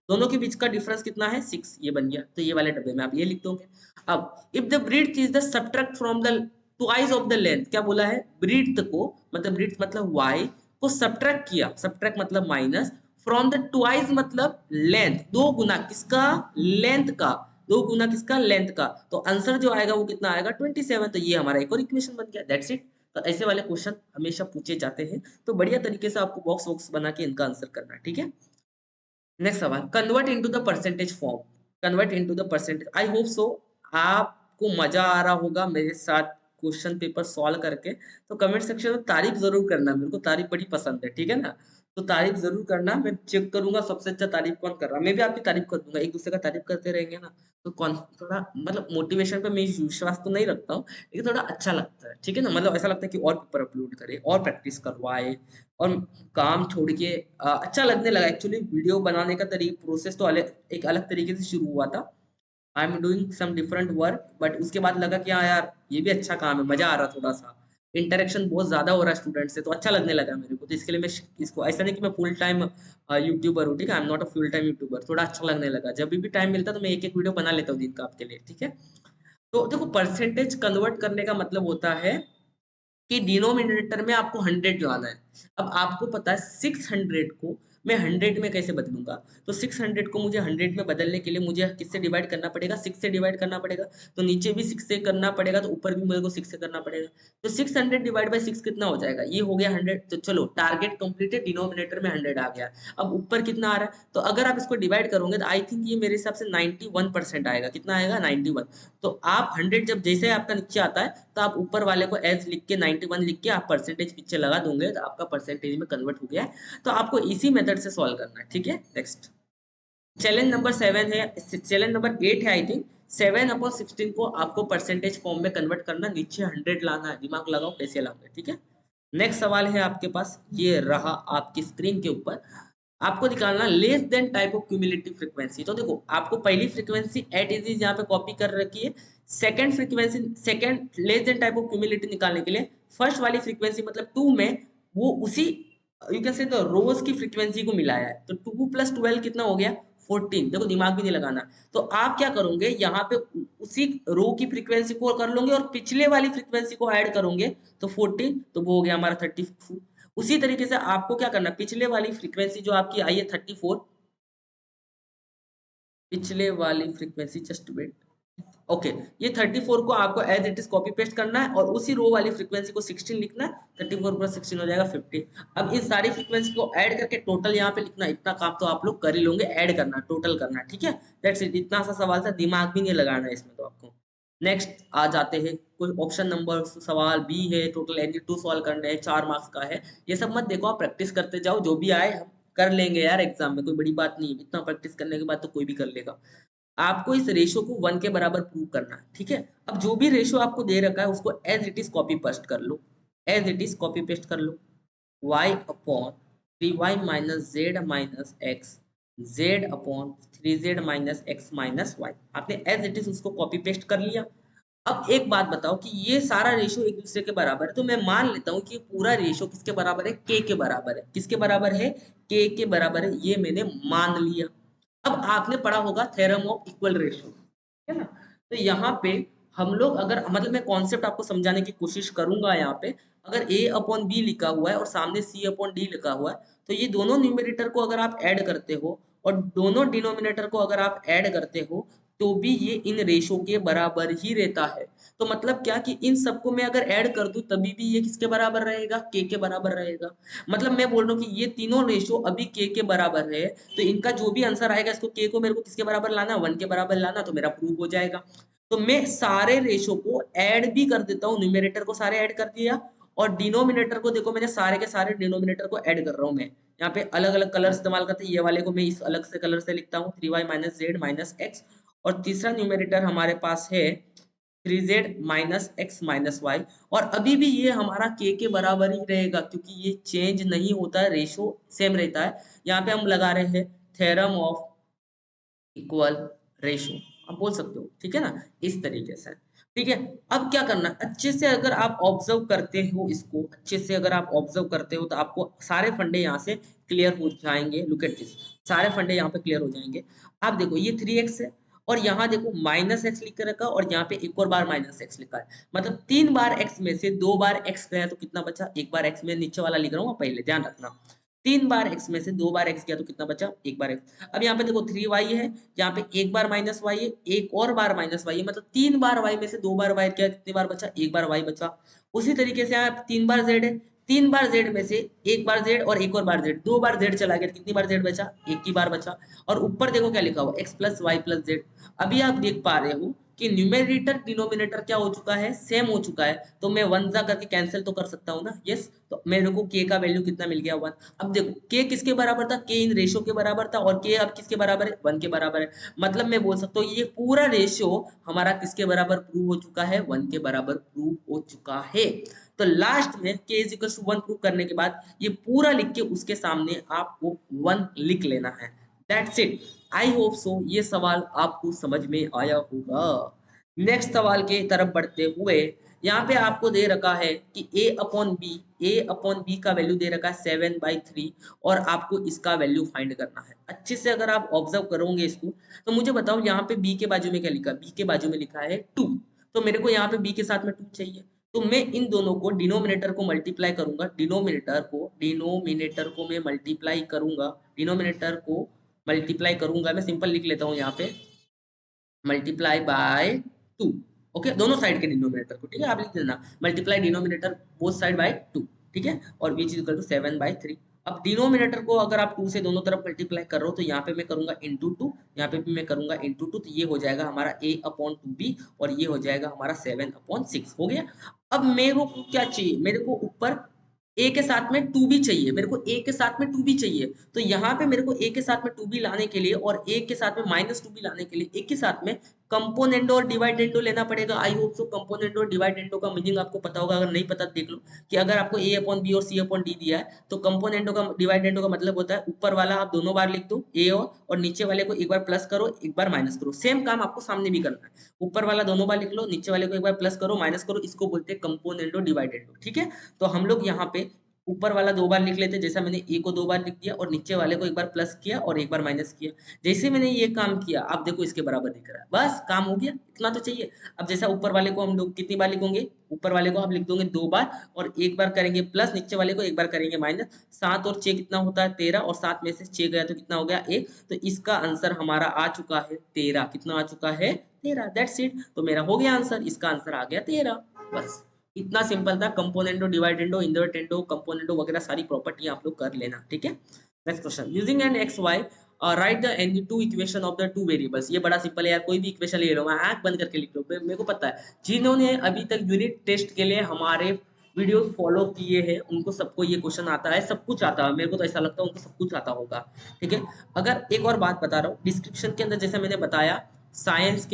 दोनों के बीच का डिफरेंस कितना है 6, ये बन गया। तो ये वाले डब्बे में आप ये लिख दोगे। अब if the breadth is the subtract from the twice of the length, क्या बोला है, ब्रीथ को मतलब ब्रीथ मतलब y को सब्ट्रैक्ट किया, सब्ट्रैक्ट मतलब माइनस, फ्रॉम द ट्वाइस मतलब लेंथ, दो गुना किसका, लेंथ का, दो गुना किसका, लेंथ का, तो आंसर जो आएगा वो कितना आएगा 27। तो ये हमारा एक और इक्वेशन बन गया, दैट्स इट। तो ऐसे वाले क्वेश्चन हमेशा पूछे जाते हैं, तो बढ़िया तरीके से आपको बॉक्स वॉक्स बना के इनका आंसर करना है, ठीक है। नेक्स्ट सवाल, convert into the percentage form, convert into the percentage. I hope so आपको मजा आ रहा होगा मेरे साथ क्वेश्चन पेपर सॉल्व करके, तो कमेंट सेक्शन में तारीफ जरूर करना, मेरे को तारीफ बड़ी पसंद है, ठीक है ना। तो तारीफ जरूर करना, मैं चेक करूंगा सबसे अच्छा तारीफ कौन कर रहा है, मैं भी आपकी तारीफ कर दूंगा, एक दूसरे का तारीफ करते रहेंगे ना, तो कौन थोड़ा मतलब मोटिवेशन पे मैं विश्वास तो नहीं रखता हूँ, लेकिन थोड़ा अच्छा लगता है, ठीक है ना। मतलब ऐसा लगता है कि और पेपर अपलोड करे और प्रैक्टिस करवाए और काम छोड़ के अच्छा लगने लगा। एक्चुअली वीडियो बनाने का तरीका प्रोसेस तो अलग, एक अलग तरीके से शुरू हुआ था। I am doing some different work, but उसके बाद लगा कि हाँ यार ये भी अच्छा काम है, मजा आ रहा, थोड़ा सा इंटरेक्शन बहुत ज्यादा हो रहा है स्टूडेंट से, तो अच्छा लगने लगा मेरे को। तो इसके लिए मैं इसको, ऐसा नहीं कि मैं फुल टाइम यूट्यूबर हूँ, ठीक है, I am not a full time YouTuber, थोड़ा अच्छा लगने लगा, जब भी टाइम मिलता है तो मैं एक एक वीडियो बना लेता हूँ दिन का आपके लिए, ठीक है। तो देखो परसेंटेज कन्वर्ट करने का मतलब होता है कि डिनोमिनेटर में आपको 100 लाना है। अब आपको पता है 600 को मैं 100 में कैसे बदलूंगा, तो 600 को मुझे 100 में बदलने के लिए मुझे किससे डिवाइड करना पड़ेगा, 6 से डिवाइड करना पड़ेगा, तो नीचे भी 6 से करना पड़ेगा, तो ऊपर भी मेरे को 6 से करना पड़ेगा। तो 600 डिवाइड बाई 6 कितना हो जाएगा, ये हो गया 100। तो चलो टारगेट कंप्लीटेड, डिनोमिनेटर में 100 आ गया। अब ऊपर कितना आ रहा है, तो अगर आप इसको डिवाइड करोगे तो आई थिंक ये मेरे हिसाब से 91% आएगा। कितना आएगा, 91। तो आप 100 जब जैसे आपका नीचे आता है, तो आप ऊपर वाले को एज लिख के 91 लिख के आप परसेंटेज पीछे लगा दोगे, तो आपका परसेंटेज में कन्वर्ट हो गया है। तो आपको इसी मेथड से सॉल्व करना है, ठीक है। नेक्स्ट चैलेंज नंबर 7 है, चैलेंज नंबर 8 है आई थिंक। 7/16 को आपको परसेंटेज फॉर्म में कन्वर्ट करना, नीचे 100 लाना है, दिमाग लगाओ कैसे लाओगे, ठीक है। नेक्स्ट सवाल है आपके पास, ये रहा आपकी स्क्रीन के ऊपर। आपको निकालना less than type of cumulative frequency. तो देखो आपको पहली फ्रीक्वेंसी एट इज यहाँ पे कॉपी कर रखी है। Second frequency, second less than type of cumulative निकालने के लिए फर्स्ट वाली फ्रीक्वेंसी मतलब 2 में वो उसी यू कैन से द रोज की फ्रीक्वेंसी को मिलाया है, तो 2 + 12 कितना हो गया, 14। देखो दिमाग भी नहीं लगाना। तो आप क्या करोगे, यहाँ पे उसी रो की फ्रीक्वेंसी को कर लोगे और पिछले वाली फ्रीक्वेंसी को ऐड करोगे, तो 14, तो वो हो गया हमारा 34। उसी तरीके से आपको क्या करना है, पिछले वाली फ्रीक्वेंसी जो आपकी आई है 34, पिछले वाली फ्रीक्वेंसी जस्ट वेट, ओके, ये 34 को आपको as it is copy paste करना है और उसी रो वाली फ्रीक्वेंसी को 16 लिखना है। 34 + 16 हो जाएगा 50। अब इन सारी फ्रीक्वेंसी को ऐड करके टोटल यहाँ पे लिखना, इतना काम तो आप लोग कर ही लोगे, ऐड करना, टोटल करना, ठीक है। दैट्स इट, इतना सा सवाल था, दिमाग भी नहीं लगाना है इसमें तो आपको। नेक्स्ट आ जाते हैं, कोई ऑप्शन नंबर सवाल बी है, टोटल एनी 2 सॉल्व करने हैं, 4 मार्क्स का है। ये सब मत देखो, आप प्रैक्टिस करते जाओ, जो भी आए हम कर लेंगे यार एग्जाम में, कोई बड़ी बात नहीं है, इतना प्रैक्टिस करने के बाद तो कोई भी कर लेगा। आपको इस रेशो को 1 के बराबर प्रूव करना है, ठीक है। अब जो भी रेशो आपको दे रखा है उसको as it is copy paste कर लो, as it is copy paste कर लो। y/3y - z - x, z/3z - x - y, आपने एज इट इज उसको कॉपी पेस्ट कर लिया। अब एक बात बताओ कि ये सारा रेशो एक दूसरे के बराबर है, तो मैं मान लेता हूँ कि पूरा रेशो किसके बराबर है, के बराबर है। किसके बराबर है, के बराबर है, ये मैंने मान लिया। अब आपने पढ़ा होगा थ्योरम ऑफ इक्वल रेशियो, है ना। तो यहाँ पे हम लोग अगर मतलब मैं कॉन्सेप्ट आपको समझाने की कोशिश करूंगा, यहाँ पे अगर a/b लिखा हुआ है और सामने c/d लिखा हुआ है, तो ये दोनों न्यूमेरेटर को अगर आप ऐड करते हो और दोनों डिनोमिनेटर को अगर आप ऐड करते हो, तो भी ये इन रेशो के बराबर ही रहता है। तो मतलब क्या कि इन सबको मैं अगर ऐड कर दूं तभी भी ये किसके बराबर रहेगा, के बराबर रहेगा। मतलब मैं बोल रहा हूँ कि ये तीनों रेशो अभी के बराबर है, तो इनका जो भी आंसर आएगा इसको के को मेरे को किसके बराबर लाना, 1 के बराबर लाना, तो मेरा प्रूव हो जाएगा। तो मैं सारे रेशो को ऐड भी कर देता हूँ, न्यूमेरेटर को सारे ऐड कर दिया और डिनोमिनेटर को देखो मैंने सारे के सारे डिनोमिनेटर को ऐड कर रहा हूँ मैं। यहाँ पे अलग अलग कलर इस्तेमाल करते हैं, ये वाले को मैं इस अलग से कलर से लिखता हूँ, 3y - z - x। और तीसरा न्यूमेरेटर हमारे पास है 3z - x - y, और अभी भी ये हमारा के बराबर ही रहेगा क्योंकि ये चेंज नहीं होता है, रेशो सेम रहता है। यहाँ पे हम लगा रहे हैं थ्योरम ऑफ इक्वल रेशो, आप बोल सकते हो, ठीक है ना, इस तरीके से। ठीक है, अब क्या करना, अच्छे से अगर आप ऑब्जर्व करते हो इसको, अच्छे से अगर आप ऑब्जर्व करते हो तो आपको सारे फंडे यहाँ से क्लियर हो जाएंगे। लुक एट दिस, सारे फंडे यहाँ पे क्लियर हो जाएंगे। आप देखो ये 3x है और यहाँ देखो -x लिख कर रखा और यहाँ पे एक और बार -x लिखा है, मतलब 3 बार x में से 2 बार x गया तो कितना बचा, एक बार x में नीचे वाला लिख रहा हूँ, पहले ध्यान रखना। 3 बार x में से 2 बार x गया तो कितना बचा, एक बार x। अब यहाँ पे देखो 3y है, यहाँ पे एक बार -y है, एक और बार -y है, मतलब 3 बार y में से 2 बार y गया, कितनी बार बचा, एक बार y बचा। उसी तरीके से यहाँ 3 बार z है, 3 बार z में से एक बार z और एक और बार z, 2 बार z चला गया, कितनी बार z बचा, एक ही बार बचा। और ऊपर देखो क्या लिखा हुआ x + y + z। अभी आप देख पा रहे हो कि न्यूमेरेटर डिनोमिनेटर क्या हो चुका है, सेम हो चुका है, तो मैं वन जा करके कैंसिल तो कर सकता हूँ ना, यस। तो मेरे को के का वैल्यू कितना मिल गया, वन। अब देखो के किसके बराबर था, के इन रेशियो के बराबर था, और के अब किसके बराबर है, वन के बराबर है। मतलब मैं बोल सकता हूँ ये पूरा रेशियो हमारा किसके बराबर प्रूव हो चुका है, वन के बराबर प्रूव हो चुका है। तो लास्ट में के is equal to one prove करने के बाद ये पूरा लिख के उसके सामने आपको वन लिख लेना है। That's it. I hope so ये सवाल आपको समझ में आया होगा। नेक्स्ट सवाल के तरफ बढ़ते हुए यहाँ पे आपको दे रखा है कि ए अपॉन बी का वैल्यू दे रखा है 7/3 और आपको इसका वैल्यू फाइंड करना है। अच्छे से अगर आप ऑब्जर्व करोगे इसको तो मुझे बताओ यहाँ पे बी के बाजू में क्या लिखा है, बी के बाजू में लिखा है 2। तो मेरे को यहाँ पे बी के साथ में 2 चाहिए, तो मैं इन दोनों को डिनोमिनेटर को मल्टीप्लाई करूंगा, डिनोमिनेटर को मैं मल्टीप्लाई करूंगा, डिनोमिनेटर को मल्टीप्लाई करूंगा, मैं सिंपल लिख लेता हूँ यहाँ पे मल्टीप्लाई बाय 2। ओके, दोनों साइड के डिनोमिनेटर को, ठीक है, आप लिख देना multiply denominator both side by 2, ठीक है, और विच इज इक्वल टू 7/3। अब डिनोमिनेटर को अगर आप 2 से दोनों तरफ मल्टीप्लाई कर रहे हो तो यहाँ पे मैं करूंगा इंटू 2, यहाँ पे भी मैं करूंगा इंटू 2, तो ये हो जाएगा हमारा a/2b और ये हो जाएगा हमारा 7/6 हो गया। अब मेरे को क्या चाहिए, मेरे को ऊपर ए के साथ में टू बी चाहिए, मेरे को ए के साथ में टू बी चाहिए, तो यहाँ पे मेरे को ए के साथ में टू बी लाने के लिए और ए के साथ में -2b लाने के लिए एक के साथ में कंपोनेंडो और डिवाइडेंडो लेना पड़ेगा। आई होप सो कंपोनेंडो और डिवाइडेंडो का मीनिंग आपको पता होगा, अगर नहीं पता तो देख लो कि अगर आपको ए अपॉन बी और सी अपॉन डी दिया है तो कंपोनेंडो का डिवाइडेंडो का मतलब होता है ऊपर वाला आप दोनों बार लिख दो ए और नीचे वाले को एक बार प्लस करो एक बार माइनस करो। सेम काम आपको सामने भी करना है, ऊपर वाला दोनों बार लिख लो, नीचे वाले को एक बार प्लस करो माइनस करो, इसको बोलते हैं कंपोनेंडो डिवाइडेंडो, ठीक है। तो हम लोग यहाँ पे ऊपर वाला 2 बार लिख लेते, जैसा मैंने ए को 2 बार लिख दिया और नीचे वाले को एक बार प्लस किया और एक बार माइनस किया। जैसे मैंने ये काम किया आप देखो इसके बराबर दिख रहा है, बस काम हो गया, इतना तो चाहिए। अब जैसा ऊपर वाले को हम लोग कितनी बार लिखेंगे, ऊपर वाले को आप लिख दोगे 2 बार और एक बार करेंगे प्लस, नीचे वाले को एक बार करेंगे माइनस। 7 और 6 कितना होता है 13, और 7 में से 6 गया तो कितना हो गया 1, तो इसका आंसर हमारा आ चुका है 13। कितना आ चुका है 13, दैट्स इट। तो मेरा हो गया आंसर, इसका आंसर आ गया 13, बस इतना सिंपल था। कंपोनेंटो डिवाइडेंडो इनवर्टेंडो कंपोनेंटो वगैरह सारी प्रॉपर्टी आप लोग कर लेना, ठीक है। Next question, using an x y write the any two equation of the two variables. ये बड़ा सिंपल है यार, कोई भी इक्वेशन ले लो, मैं आंख बंद करके लिख लो, मेरे को पता है जिन्होंने अभी तक यूनिट टेस्ट के लिए हमारे वीडियो फॉलो किए हैं उनको सबको ये क्वेश्चन आता है, सब कुछ आता है, मेरे को तो ऐसा लगता है उनको सब कुछ आता होगा, ठीक है। अगर एक और बात बता रहा हूँ, डिस्क्रिप्शन के अंदर जैसे मैंने बताया साइंस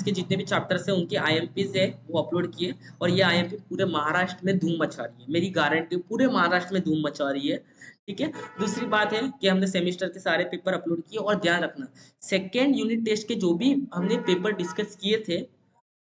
के जितने भी चैप्टर्स हैं उनके आईएमपीज है वो अपलोड किए, और ये आईएमपी पूरे महाराष्ट्र में धूम मचा रही है, मेरी गारंटी पूरे महाराष्ट्र में धूम मचा रही है, ठीक है। दूसरी बात है कि हमने सेमेस्टर के सारे पेपर अपलोड किए, और ध्यान रखना सेकेंड यूनिट टेस्ट के जो भी हमने पेपर डिस्कस किए थे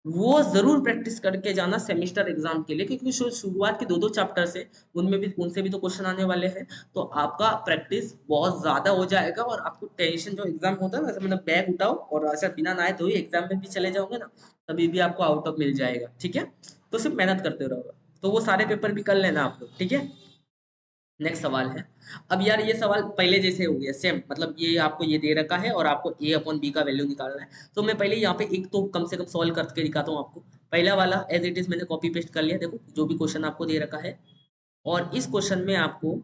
वो जरूर प्रैक्टिस करके जाना सेमेस्टर एग्जाम के लिए, क्योंकि शुरुआत के 2-2 चैप्टर से उनमें भी उनसे भी तो क्वेश्चन आने वाले हैं, तो आपका प्रैक्टिस बहुत ज्यादा हो जाएगा और आपको टेंशन जो एग्जाम होता है ना, ऐसा मतलब बैग उठाओ और ऐसा बिना नहाए धोए एग्जाम में भी चले जाओगे ना, तभी भी आपको आउट ऑफ मिल जाएगा, ठीक है। तो सिर्फ मेहनत करते रहोगे, तो वो सारे पेपर भी कर लेना आप लोग, ठीक है। नेक्स्ट सवाल है, अब यार ये सवाल पहले जैसे हो गया सेम, मतलब ये आपको ये दे रखा है और आपको ए अपॉन बी का वैल्यू निकालना है, तो मैं पहले यहाँ पे एक तो कम से कम सॉल्व करके दिखाता हूँ आपको। पहला वाला एज इट इज मैंने कॉपी पेस्ट कर लिया, देखो जो भी क्वेश्चन आपको दे रखा है, और इस क्वेश्चन में आपको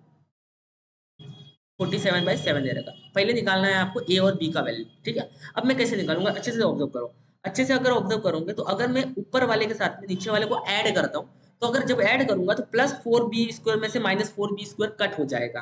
47/7 दे रखा, पहले निकालना है आपको ए और बी का वैल्यू, ठीक है। अब मैं कैसे निकालूंगा, अच्छे से ऑब्जर्व करो, अच्छे से अगर ऑब्जर्व करोगे तो अगर मैं ऊपर वाले के साथ में नीचे वाले को ऐड करता हूँ, तो अगर जब ऐड करूंगा तो +4b² में से -4b² कट हो जाएगा,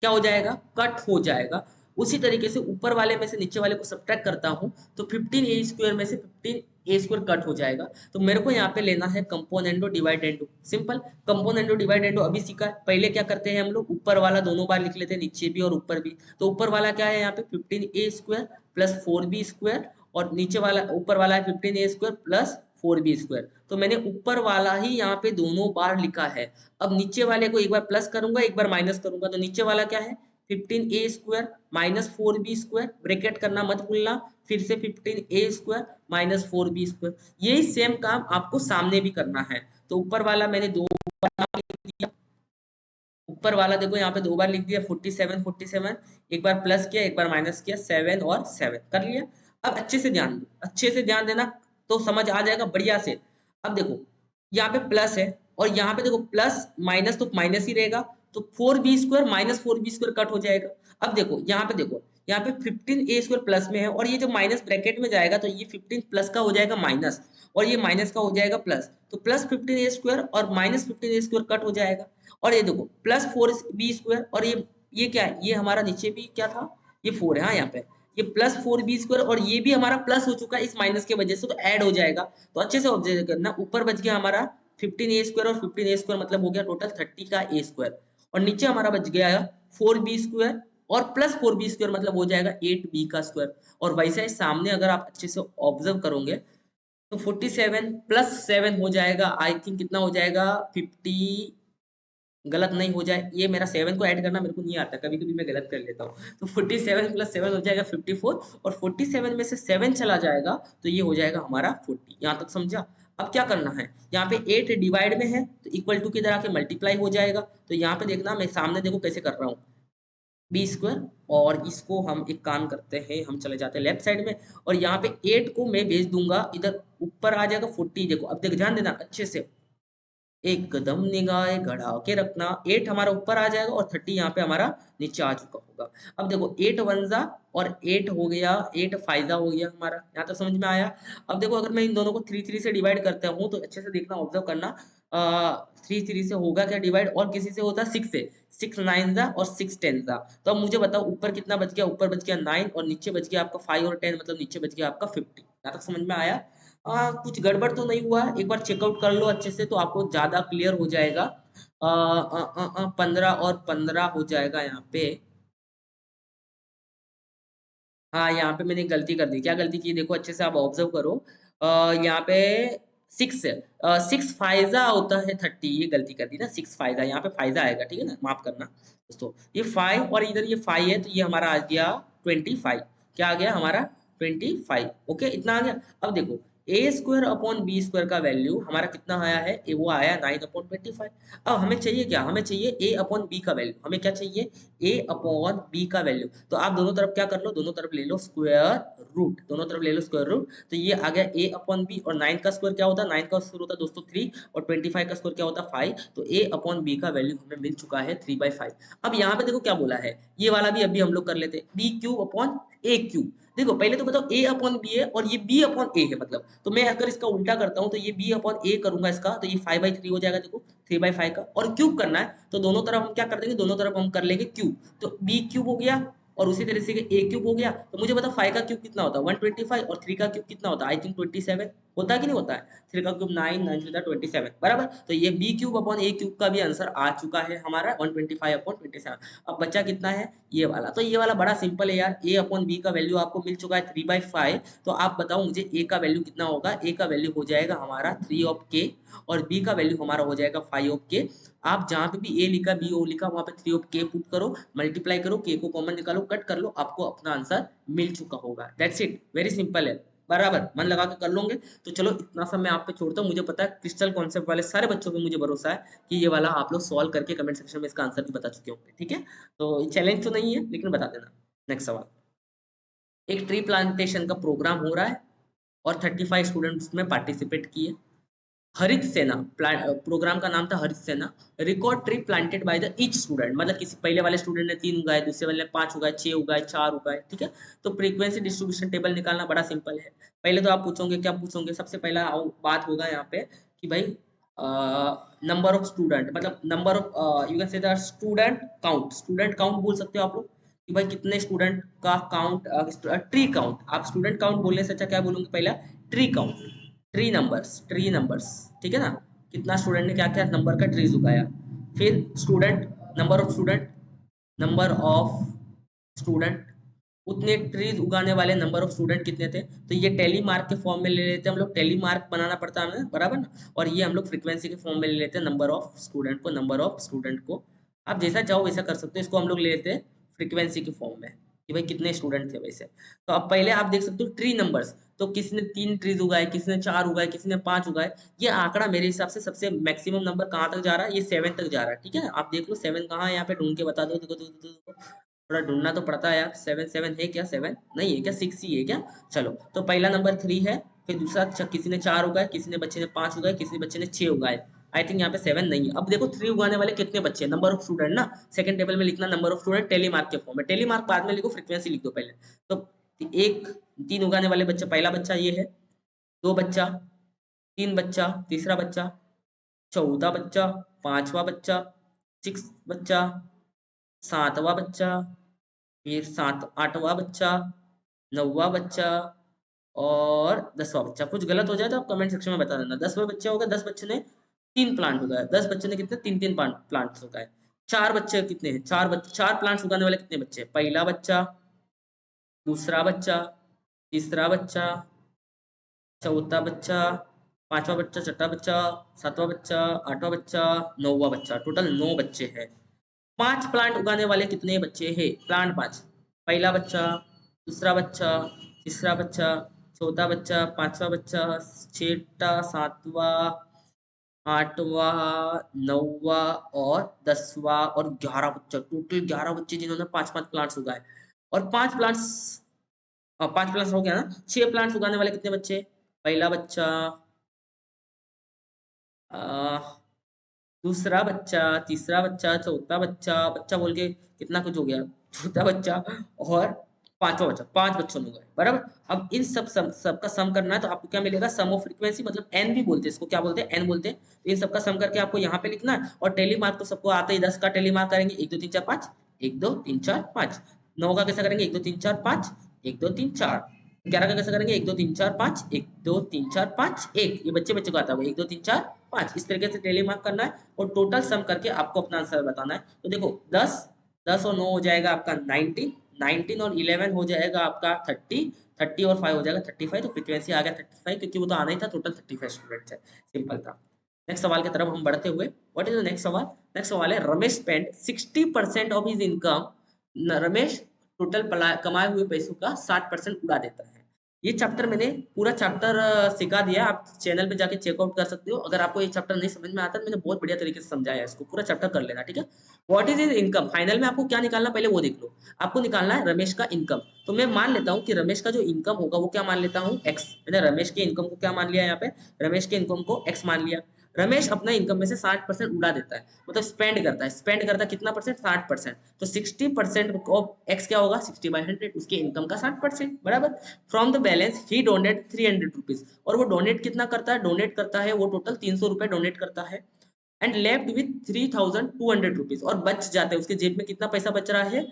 क्या हो जाएगा, कट हो जाएगा। उसी तरीके से ऊपर वाले में से नीचे वाले को सब्ट्रैक्ट करता हूँ तो 15a² में से 15a² कट हो जाएगा। तो मेरे को यहाँ पे लेना है कंपोनेंडो डिवाइडेंडो, सिंपल। कंपोनेंडो डिवाइडेंडो अभी सीखा है, पहले क्या करते हैं हम लोग, ऊपर वाला दोनों बार लिख लेते हैं, नीचे भी और ऊपर भी। तो ऊपर वाला क्या है यहाँ पे 15a² प्लस 4b² और नीचे वाला ऊपर वाला है 15a² प्लस 4b²। तो मैंने ऊपर वाला ही यहाँ पे दोनों बार लिखा है। अब नीचे वाले को एक बार प्लस करूंगा एक बार माइनस करूंगा, तो नीचे वाला क्या है 15a² माइनस 4b², ब्रैकेट करना मत भूलना, फिर से 15a² माइनस 4b²। यही सेम काम आपको सामने भी करना है। तो ऊपर वाला मैंने 2 बार लिख दिया, ऊपर वाला देखो यहाँ पे 2 बार लिख दिया 47 एक बार प्लस किया एक बार माइनस किया, 7 और 7 कर लिया। अब अच्छे से ध्यान दो, अच्छे से ध्यान देना तो समझ आ जाएगा बढ़िया से। अब देखो यहाँ पे प्लस है और यहाँ पे देखो प्लस माइनस तो माइनस ही रहेगा, तो 4b² माइनस 4b² कट हो जाएगा। अब देखो यहाँ पे देखो यहाँ पे 15a² प्लस में है, और ये जो माइनस ब्रैकेट में जाएगा तो ये 15 प्लस का हो जाएगा माइनस, और ये माइनस का हो जाएगा प्लस, तो प्लस 15a² और माइनस 15a² कट हो जाएगा। और ये देखो प्लस 4b² और ये क्या है, ये हमारा नीचे भी क्या था, ये 4 है, हाँ यहाँ पे ये प्लस 4b² और ये भी हमारा प्लस हो चुका है इस माइनस के वजह से, तो ऐड हो जाएगा। तो अच्छे से ऑब्जर्व करना, ऊपर बच गया हमारा 15a² और 15a² मतलब हो गया टोटल 30 का a², और नीचे हमारा बच गया 4b² और प्लस 4b² मतलब हो जाएगा 8b²। और वैसे ही सामने अगर आप अच्छे से ऑब्जर्व करोगे तो 47 प्लस 7 हो जाएगा, आई थिंक कितना हो जाएगा 50, गलत नहीं हो जाए, ये मेरा 7 को ऐड करना मेरे को नहीं आता, कभी कभी मैं गलत कर लेता हूँ। तो 47 प्लस 7 हो जाएगा 54, और 47 में से 7 चला जाएगा तो ये हो जाएगा हमारा 40। यहाँ तक समझा। अब क्या करना है, यहाँ पे 8 डिवाइड में है तो इक्वल टू की तरह के मल्टीप्लाई हो जाएगा। तो यहाँ पे देखना, मैं सामने देखो कैसे कर रहा हूँ, b², और इसको हम एक काम करते हैं, हम चले जाते हैं लेफ्ट साइड में, और यहाँ पे 8 को मैं भेज दूंगा इधर, ऊपर आ जाएगा 40। देखो अब देख, ध्यान देना अच्छे से, एकदम निगाहें गड़ा के रखना, 8 हमारा ऊपर आ जाएगा और 30 यहाँ पे हमारा नीचे आ चुका होगा। अब देखो 8 वनजा और 8 हो गया, 8 फाइजा हो गया हमारा, यहाँ तक समझ में आया। अब देखो अगर मैं इन दोनों को 3 से डिवाइड करता हूँ तो अच्छे से देखना, ऑब्जर्व करना, 3 से होगा क्या डिवाइड, और किसी से होता है 6 से, 6 9 जा और 6 10 जा। तो अब मुझे बताओ ऊपर कितना बच गया, ऊपर बच गया 9 और नीचे बच गया आपका 5 और 10, मतलब नीचे बच गया आपका 50। यहाँ तक समझ में आया। कुछ गड़बड़ तो नहीं हुआ, एक बार चेकआउट कर लो अच्छे से तो आपको ज्यादा क्लियर हो जाएगा। 15 और 15 हो जाएगा यहाँ पे। हाँ यहाँ पे मैंने गलती कर दी, क्या गलती की देखो अच्छे से आप ऑब्जर्व करो। यहाँ पे 6, 6 फाइजा होता है 30, ये गलती कर दी ना, 6 फाइजा, यहाँ पे फाइजा आएगा, ठीक है ना, माफ करना दोस्तों। ये 5 और इधर ये 5 है तो ये हमारा आ गया 25। क्या आ गया हमारा 25। ओके, इतना आ गया। अब देखो a² अपॉन b² का वैल्यू हमारा कितना आया है, वो आया 9/25। अब हमें चाहिए क्या, हमें चाहिए a अपॉन b का वैल्यू, हमें क्या चाहिए a अपॉन b का वैल्यू। तो आप दोनों तरफ क्या कर लो, दोनों तरफ ले लो स्क्वायर रूट, दोनों तरफ ले लो स्क्वायर रूट। तो ये आ गया a अपॉन b, और 9 का स्क्वायर क्या होता है, 9 का स्क्वायर होता है दोस्तों 3, और 25 का स्क्वायर क्या होता है 5। तो a अपॉन b का वैल्यू हमें मिल चुका है 3/5। अब यहाँ पे देखो क्या बोला है, ये वाला भी अभी हम लोग कर लेते, b³ अपॉन a³। देखो पहले तो बताओ a अपॉन b है और ये b अपॉन a है, मतलब तो मैं अगर इसका उल्टा करता हूँ तो ये b अपॉन a करूंगा इसका, तो ये 5/3 हो जाएगा, देखो 3/5 का, और क्यूब करना है तो दोनों तरफ हम क्या कर देंगे, दोनों तरफ हम कर लेंगे क्यूब। तो b³ हो गया और उसी तरह से a³ हो गया। तो मुझे बता 5 का क्यूब कितना होता है 125, और 3 का क्यूब कितना होता है, आई थिंक 27 होता है कि नहीं होता है, 3 का क्यूब 9, 9 3 27 बराबर। तो ये b³ अपॉन a³ का भी आंसर आ चुका है हमारा 125/27। अब बच्चा कितना है, ये वाला। तो ये वाला बड़ा सिंपल है यार, a अपॉन b का वैल्यू आपको मिल चुका है 3/5। तो आप बताओ मुझे a का वैल्यू कितना होगा, a का वैल्यू हो जाएगा हमारा 3 और b का वैल्यू हमारा हो जाएगा 5। आप जहां पे भी a लिखा b o लिखा वहां पे 3 पुट करो, मल्टीप्लाई करो, k को कॉमन निकालो, कट कर लो, आपको अपना आंसर मिल चुका होगा। दैट्स इट, वेरी सिंपल है, बराबर मन लगा के कर लोगे। तो चलो इतना सब मैं आप पे छोड़ता हूँ, मुझे पता है क्रिस्टल कॉन्सेप्ट वाले सारे बच्चों पे मुझे भरोसा है कि ये वाला आप लोग सॉल्व करके कमेंट सेक्शन में इसका आंसर भी बता चुके होंगे, ठीक है। तो चैलेंज तो नहीं है लेकिन बता देना। नेक्स्ट सवाल, एक ट्री प्लांटेशन का प्रोग्राम हो रहा है और 35 स्टूडेंट्स में पार्टिसिपेट किए। हरित सेना प्रोग्राम का नाम था हरित सेना। Record tree planted by the each student, मतलब किसी पहले वाले स्टूडेंट ने 3 उगाए, दूसरे वाले ने 5 उगाए, 6 उगाए, 4 उगाए, ठीक है। तो फ्रीक्वेंसी डिस्ट्रीब्यूशन टेबल निकालना बड़ा सिंपल है। पहले तो आप पूछोगे, क्या पूछोगे, सबसे पहला बात होगा यहाँ पे कि भाई नंबर ऑफ स्टूडेंट, मतलब number of you can say the student count, student count बोल सकते हो आप लोग कि भाई कितने स्टूडेंट का काउंट, ट्री काउंट। आप स्टूडेंट काउंट बोलने से अच्छा क्या बोलूंगे, पहला ट्री काउंट, ट्री नंबर्स, ठीक है ना, कितना स्टूडेंट ने क्या क्या नंबर का ट्रीज उगाया। फिर स्टूडेंट, नंबर ऑफ स्टूडेंट, उतने ट्रीज उगाने वाले नंबर ऑफ स्टूडेंट कितने थे। तो ये टेली मार्क के फॉर्म में ले लेते हैं हम लोग, टेली मार्क बनाना पड़ता है हमें, बराबर ना। और ये हम लोग फ्रीक्वेंसी के फॉर्म में ले लेते हैं, नंबर ऑफ स्टूडेंट को आप जैसा चाहो वैसा कर सकते हो, इसको हम लोग ले लेते हैं फ्रीक्वेंसी के फॉर्म में कि भाई कितने स्टूडेंट थे वैसे। तो अब पहले आप देख सकते हो ट्री नंबर्स, तो किसी ने 3 ट्रीज उगाए, किसी ने 4 उगाए, किसी ने 5 उगाए। ये आंकड़ा मेरे हिसाब से सबसे मैक्सिमम नंबर कहाँ तक जा रहा है, ये 7 तक जा रहा है, ठीक है ना। आप देख लो 7 कहाँ है, यहाँ पे ढूंढ के बता दो, देखो देखो देखो, थोड़ा ढूंढना तो पड़ता है यार। 7 है क्या, 7 नहीं है क्या, 6 ही है क्या। चलो तो पहला नंबर 3 है, फिर दूसरा किसी ने 4 उगाए, किसी ने बच्चे ने 5 उगाए, किसी बच्चे ने 6 उगाए। आई थिंक यहाँ पे 7 नहीं है। अब देखो 3 उगाने वाले कितने बच्चे हैं, नंबर ऑफ स्टूडेंट ना, सेकंड टेबल में लिखना number of student tally mark के फॉर्म में, टेली मार्क बाद में लिखो, फ्रीक्वेंसी लिख दो पहले। तो एक 3 उगाने वाले बच्चे, पहला बच्चा ये है, 2 बच्चा, 3 बच्चा, तीसरा बच्चा, चौथा बच्चा, पांचवा बच्चा, 6 बच्चा, 7वां बच्चा, फिर 8वां बच्चा, 9वां बच्चा और 10वां बच्चा। कुछ गलत हो जाए तो आप कमेंट सेक्शन में बता देना। 10वें बच्चे हो गए, 10 बच्चे ने 3 प्लांट उगाए, 10 बच्चे ने कितने 3-3 प्लांट्स उगाए। 4 बच्चे कितने हैं, 4 प्लांट्स उगाने वाले कितने बच्चे हैं, पहला बच्चा, दूसरा बच्चा, तीसरा बच्चा, चौथा बच्चा, पांचवा बच्चा, छठा बच्चा, सातवां बच्चा, आठवां बच्चा, 9वां बच्चा, टोटल 9 बच्चे हैं। 5 प्लांट उगाने वाले कितने बच्चे हैं, प्लांट 5, पहला बच्चा, दूसरा बच्चा, तीसरा बच्चा, चौथा बच्चा, पांचवा बच्चा, छठा, सातवां, 8वां, 9वां और 10वां और 11 बच्चा, टोटल 11 बच्चे जिन्होंने 5-5 प्लांट्स उगाए। और 5 प्लांट्स, 5 प्लांट्स हो गया ना, 6 प्लांट्स उगाने वाले कितने बच्चे, पहला बच्चा, अ, दूसरा बच्चा, तीसरा बच्चा, चौथा बच्चा, बच्चा बोल के कितना कुछ हो गया, चौथा बच्चा और पांचवा बच्चा, 5 बच्चों में गए बराबर। अब इन सबका सम करना है, तो आपको क्या मिलेगा, सम ऑफ फ्रीक्वेंसी, मतलब एन भी बोलते हैं इसको, क्या बोलते हैं, एन बोलते हैं। तो इन सबका सम करके आपको यहाँ पे लिखना है। और टेली मार्क तो सबको आते ही, 10 का टेली मार्क करेंगे 1 2 3 4 5, 1 2 3 4 5। 9 का कैसा करेंगे, 1 2 3 4 5, 1 2 3 4। 11 का कैसे करेंगे, 1 2 3 4 5, 1 2 3 4 5 1, ये बच्चे बच्चे को आता है 1 2 3 4 5। इस तरीके से टेली मार्क करना है और टोटल सम करके आपको अपना आंसर बताना है। तो देखो 10 और 9 हो जाएगा आपका 19, 19 और 11 हो जाएगा आपका 30, 30 और 5 हो जाएगा 35। तो फ्रीक्वेंसी आ गया 35, क्योंकि वो तो आना ही था, टोटल 35 स्टूडेंट्स है, सिंपल था। नेक्स्ट सवाल की तरफ हम बढ़ते हुए, व्हाट इज द नेक्स्ट सवाल। नेक्स्ट सवाल है, Ramesh spend 60% of his income, Ramesh total कमाए हुए पैसों का 60% उड़ा देता है। ये चैप्टर मैंने पूरा चैप्टर सिखा दिया, आप चैनल पे जाके चेकआउट कर सकते हो। अगर आपको ये चैप्टर नहीं समझ में आता, तो मैंने बहुत बढ़िया तरीके से समझाया है इसको, पूरा चैप्टर कर लेना, ठीक है। What is is income, final में आपको क्या निकालना, पहले वो देख लो। आपको निकालना है रमेश का इनकम। तो मैं मान लेता हूँ कि रमेश का जो इनकम होगा वो क्या मान लेता हूँ, एक्स। मैंने रमेश के इनकम को क्या मान लिया, यहाँ पे रमेश के इनकम को एक्स मान लिया। रमेश अपना इनकम में से 60% उड़ा देता है, मतलब स्पेंड करता है। स्पेंड करता है कितना परसेंट, 60%। तो 60% ऑफ एक्स क्या होगा, 60/100, उसके इनकम का 60% बराबर। From the balance he donate 300 rupees, और वो डोनेट कितना करता है, डोनेट करता है वो टोटल 300 रुपए डोनेट करता है। एंड लेफ्ट विथ 3200 रुपीज, और बच जाते हैं उसके जेब में कितना पैसा बच रहा है,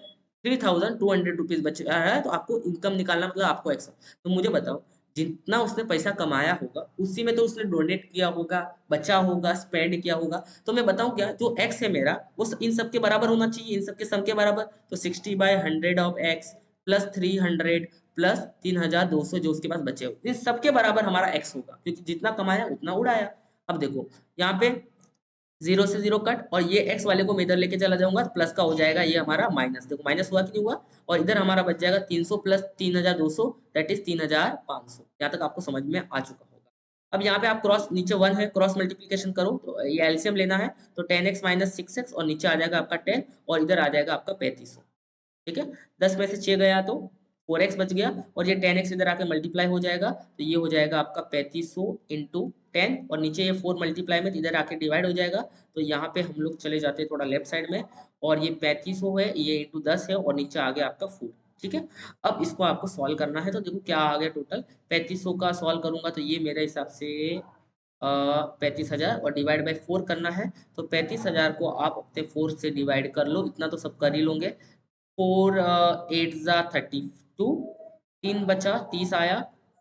3200 रुपीज बच रहा है। तो आपको इनकम निकालना, मतलब आपको एक्स। तो मुझे बताओ, जितना उसने पैसा कमाया होगा उसी में तो उसने डोनेट किया होगा, बचा होगा, स्पेंड किया होगा। तो मैं बताऊं क्या, जो एक्स है मेरा वो इन सब के बराबर होना चाहिए, इन सब के सम के बराबर। तो 60/100 ऑफ एक्स प्लस 300 प्लस 3200 जो उसके पास बचे हो, इन सबके बराबर हमारा एक्स होगा, क्योंकि जितना कमाया उतना उड़ाया। अब देखो यहाँ पे 0 से 0 कट, और ये एक्स वाले को मैं इधर लेके चला जाऊंगा, प्लस का हो जाएगा ये हमारा माइनस। देखो माइनस हुआ कि नहीं हुआ, और इधर हमारा बच जाएगा 300 प्लस 3200, दैट इज 3500। यहाँ तक आपको समझ में आ चुका होगा। अब यहाँ पे आप क्रॉस, नीचे 1 है, क्रॉस मल्टीप्लीकेशन करो, तो ये एलसीएम लेना है। तो 10x माइनस 6x, और नीचे आ जाएगा आपका 10, और इधर आ जाएगा आपका 3500, ठीक है। 10 में से 6 गया तो 4x बच गया, और ये 10x इधर आके मल्टीप्लाई हो जाएगा, तो ये हो जाएगा आपका 3500 इंटू 10, और नीचे ये 4 मल्टीप्लाई में इधर आके डिवाइड हो जाएगा। तो यहाँ पे हम लोग चले जाते हैं थोड़ा लेफ्ट साइड में, और ये 3500 है, ये इंटू 10 है, और नीचे आ गया आपका 4, ठीक है। अब इसको आपको सॉल्व करना है, तो देखो क्या आ गया टोटल। 3500 का सॉल्व करूंगा तो ये मेरे हिसाब से 35,000, और डिवाइड बाई 4 करना है। तो 35,000 को आप अपने 4 से डिवाइड कर लो, इतना तो सब कर ही लोगे। 4 8 जा 32, 3 बचा 30 आया,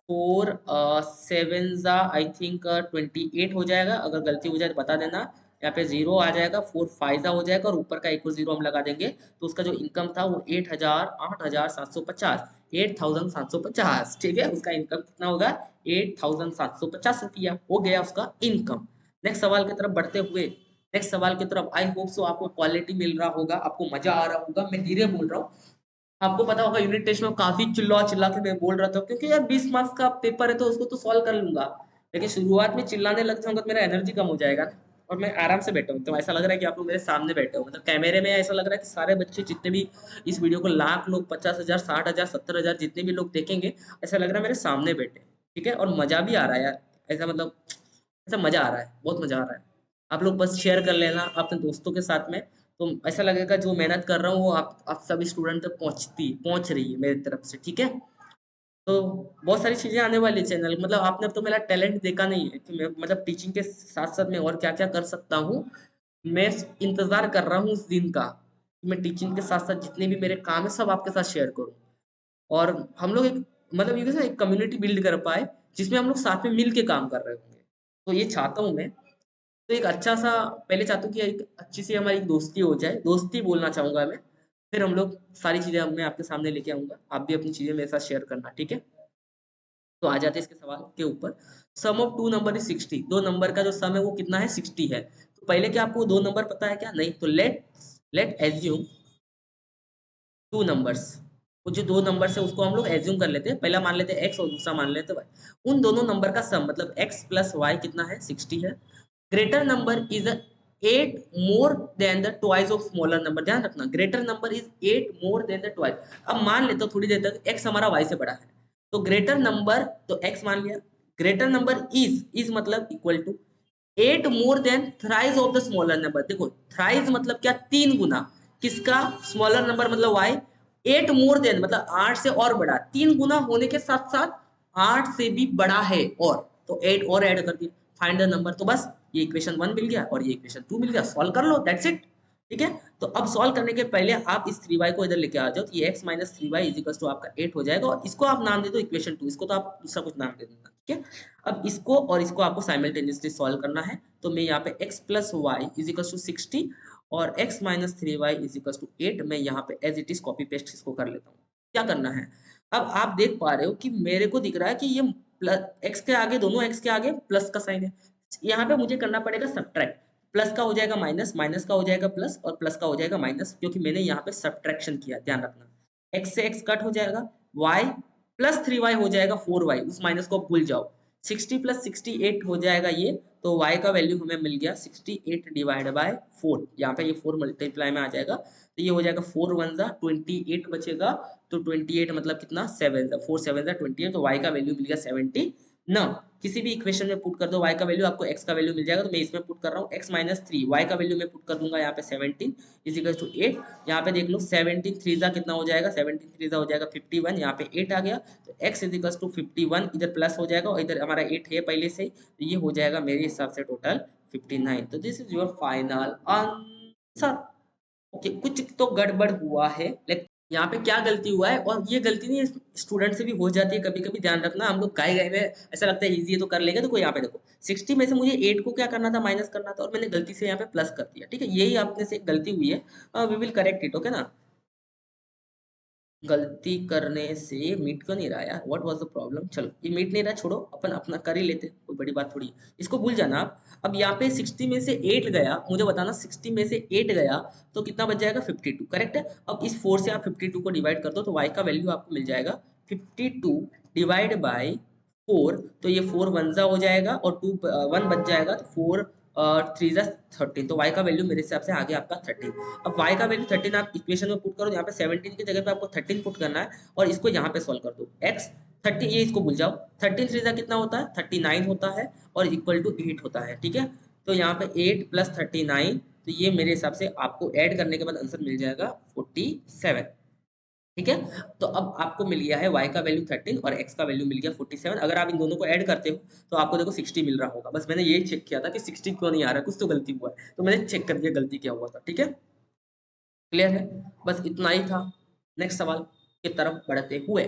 4 7 जा आई थिंक 28 हो जाएगा। अगर गलती हो जाए तो बता देना। यहाँ पे 0 आ जाएगा, 4 5 जा हो जाएगा, और ऊपर का एक और 0 हम लगा देंगे। तो उसका जो इनकम था वो 8,750, 8,750, ठीक है। उसका इनकम कितना होगा, 8,750 रुपया हो गया उसका इनकम। नेक्स्ट सवाल की तरफ बढ़ते हुए, नेक्स्ट सवाल की तरफ, आई होप सो आपको क्वालिटी मिल रहा होगा, आपको मजा आ रहा होगा। मैं धीरे बोल रहा हूँ, आपको पता होगा यूनिट टेस्ट में काफी चिल्ला चिल्ला के मैं बोल रहा था, क्योंकि यार 20 मार्क्स का पेपर है तो उसको तो सॉल्व कर लूंगा। लेकिन शुरुआत में चिल्लाने लग जाऊंगा तो मेरा एनर्जी कम हो जाएगा ना। और मैं आराम से बैठा हूँ, तो ऐसा लग रहा है कि आप लोग मेरे सामने बैठे हो, मतलब कैमरे में ऐसा लग रहा है कि सारे बच्चे जितने भी इस वीडियो को, लाख लोग, 50,000, 60,000, 70,000 जितने भी लोग देखेंगे, ऐसा लग रहा है मेरे सामने बैठे, ठीक है। और मजा भी आ रहा है यार, ऐसा मतलब ऐसा मजा आ रहा है, बहुत मजा आ रहा है। आप लोग बस शेयर कर लेना अपने दोस्तों के साथ में, तो ऐसा लगेगा जो मेहनत कर रहा हूँ वो आप सभी स्टूडेंट तक पहुँच रही है मेरी तरफ से, ठीक है? तो बहुत सारी चीज़ें आने वाली है चैनल, मतलब आपने अब तो मेरा टैलेंट देखा नहीं है कि मैं मतलब टीचिंग के साथ-साथ मैं और क्या-क्या कर सकता हूँ। मैं इंतज़ार कर रहा हूँ उस दिन का, कि मैं टीचिंग के साथ-साथ जितने भी मेरे काम है सब आपके साथ शेयर करूँ। और हम लोग एक मतलब ये कैसा एक कम्युनिटी बिल्ड कर पाए, जिसमें हम लोग साथ में मिल के काम कर रहे होंगे। तो ये चाहता हूँ मैं। तो एक अच्छा-सा पहले चाहता हूँ कि एक अच्छी-सी हमारी दोस्ती हो जाए, दोस्ती बोलना चाहूँगा मैं। फिर हम लोग सारी चीज़ें अब मैं आपके सामने लेके आऊँगा, आप भी अपनी चीज़ें मेरे साथ शेयर करना, ठीक है? तो आ जाते हैं इसके सवाल के ऊपर। सम ऑफ 2 नंबर इज़ 60, 2 नंबर का जो सम है वो कितना है? 60 है। तो पहले क्या आपको 2 नंबर पता है क्या? नहीं, तो लेट्स लेट एज्यूम 2 नंबर्स, वो जो 2 नंबर्स है उसको हम लोग एज्यूम कर लेते हैं। पहला मान लेते हैं एक्स और दूसरा मान लेते हैं वाई। उन दोनों नंबर का सम मतलब एक्स प्लस वाई कितना है? 60 है। Greater number is 8 more then the twice of smaller number, ध्यान रखना greater number is 8 more then the twice. अब मान लेते हो थोड़ी देर तक एक्स हमारा वाई से बड़ा है, तो ग्रेटर नंबर, तो एक्स मान लिया, ग्रेटर नंबर इज मतलब equal to 8 more than thrice of the smaller number. देखो थ्राइस मतलब क्या? 3 गुना किसका? स्मॉलर नंबर मतलब वाई। 8 मोर देन मतलब 8 से और बड़ा, 3 गुना होने के साथ साथ 8 से भी बड़ा है, और तो 8 और ऐड कर दिया, फाइंड द नंबर। तो बस ये इक्वेशन 1 मिल गया और ये इक्वेशन 2 मिल गया, सॉल्व कर लो, दैट्स इट। ठीक है, तो अब सॉल्व करने के पहले आप इस 3y को इधर लेके आ जाओ, तो ये x minus 3y is equal to आपका 8 हो जाएगा, और इसको आप नाम दे दो इक्वेशन 2, इसको तो आप दूसरा कुछ नाम दे देना, ठीक है। अब इसको और इसको आपको साइमल्टेनियसली सॉल्व करना है, तो मैं यहाँ पे x plus y is equal to 60 और x minus 3y is equal to 8 मैं यहाँ पे as it is copy paste इसको कर लेता हूँ। क्या करना है, अब आप देख पा रहे हो कि मेरे को दिख रहा है कि ये प्लस x के आगे, दोनों x के आगे प्लस का साइन है, यहाँ पे मुझे करना पड़ेगा सब्ट्रैक्ट। प्लस का हो जाएगा माइनस, माइनस का हो जाएगा प्लस, और प्लस का हो जाएगा माइनस, क्योंकि मैंने यहाँ पे सब्ट्रैक्शन किया, ध्यान रखना। x से x कट हो जाएगा, y प्लस 3y हो जाएगा 4y, उस माइनस को भूल जाओ। 60 प्लस 68 हो जाएगा ये, तो y का वैल्यू हमें मिल गया 68 डिवाइड बाय 4, यहाँ पे ये 4 मल्टीप्लाई में आ जाएगा, तो ये हो जाएगा 4 वन जा 28 बचेगा, तो 28 मतलब कितना? 7 जा 4 7 जा 28, तो y का वैल्यू मिल गया 70 ना। किसी भी इक्वेशन में पुट कर दो y का वैल्यू, आपको x का वैल्यू मिल जाएगा, तो मैं इसमें पुट कर रहा हूँ x माइनस 3, y का वैल्यू मैं पुट कर दूंगा यहाँ पे 17 इज इक्वल टू 8। यहाँ पे देख लो 17 3 जा कितना हो जाएगा? 17 3 जा हो जाएगा 51, यहाँ पे 8 आ गया, तो x इज इक्वल टू 51, इधर प्लस हो जाएगा और इधर हमारा 8 है पहले से, तो ये हो जाएगा मेरे हिसाब से टोटल 59। तो this is your final answer. Okay, कुछ तो गड़बड़ हुआ है, लेकिन यहाँ पे क्या गलती हुआ है, और ये गलती नहीं स्टूडेंट से भी हो जाती है कभी कभी, ध्यान रखना। हम लोग गाए गाए में ऐसा लगता है इजी है तो कर लेंगे, देखो यहाँ पे देखो 60 में से मुझे 8 को क्या करना था? माइनस करना था, और मैंने गलती से यहाँ पे प्लस कर दिया, ठीक है, यही आपने से एक गलती हुई है, we will correct it, okay ना। गलती करने से मीट क्यों नहीं रहा यार? What was the problem? चलो ये मीट नहीं रहा, छोड़ो, अपन अपना कर ही लेते, कोई बड़ी बात थोड़ी है। इसको भूल जाना आप। अब यहाँ पे 60 में से 8 गया, मुझे बताना 60 में से 8 गया तो कितना बच जाएगा? 52, करेक्ट है। अब इस 4 से आप 52 को डिवाइड कर दो, तो y का वैल्यू आपको मिल जाएगा 52 डिवाइड बाय 4, तो ये 4 वन जा हो जाएगा और 2 1 बच जाएगा, तो 4 3 जा 13, तो y का वैल्यू मेरे हिसाब से आ गया आपका 13। अब y का वैल्यू 13 आप इक्वेशन में पुट करो, यहाँ पे 17 की जगह पे आपको 13 पुट करना है, और इसको यहाँ पे सॉल्व कर दो। x 30, ये इसको भूल जाओ, 13 3 जा कितना होता है? 39 होता है, और इक्वल टू 8 होता है, ठीक है। तो यहाँ पे 8 प्लस 39, तो ये मेरे हिसाब से आपको ऐड करने के बाद आंसर मिल जाएगा 47, ठीक है। तो अब आपको मिल गया है y का वैल्यू 13 और x का वैल्यू मिल गया 47। अगर आप इन दोनों को ऐड करते हो तो आपको देखो 60 मिल रहा होगा। बस मैंने यही चेक किया था कि 60 क्यों नहीं आ रहा है, कुछ तो गलती हुआ है, तो मैंने चेक कर दिया गलती क्या हुआ था, ठीक है। क्लियर है, बस इतना ही था। नेक्स्ट सवाल की तरफ बढ़ते हुए,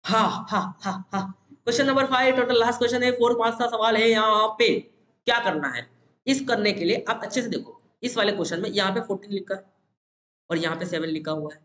हाँ हाँ हाँ हाँ, question number 5 total last question है, 4 मार्क्स का सवाल है। यहाँ पे क्या करना है, इस करने के लिए आप अच्छे से देखो, इस वाले क्वेश्चन में यहाँ पे 14 लिखा है और यहाँ पे 7 लिखा हुआ है,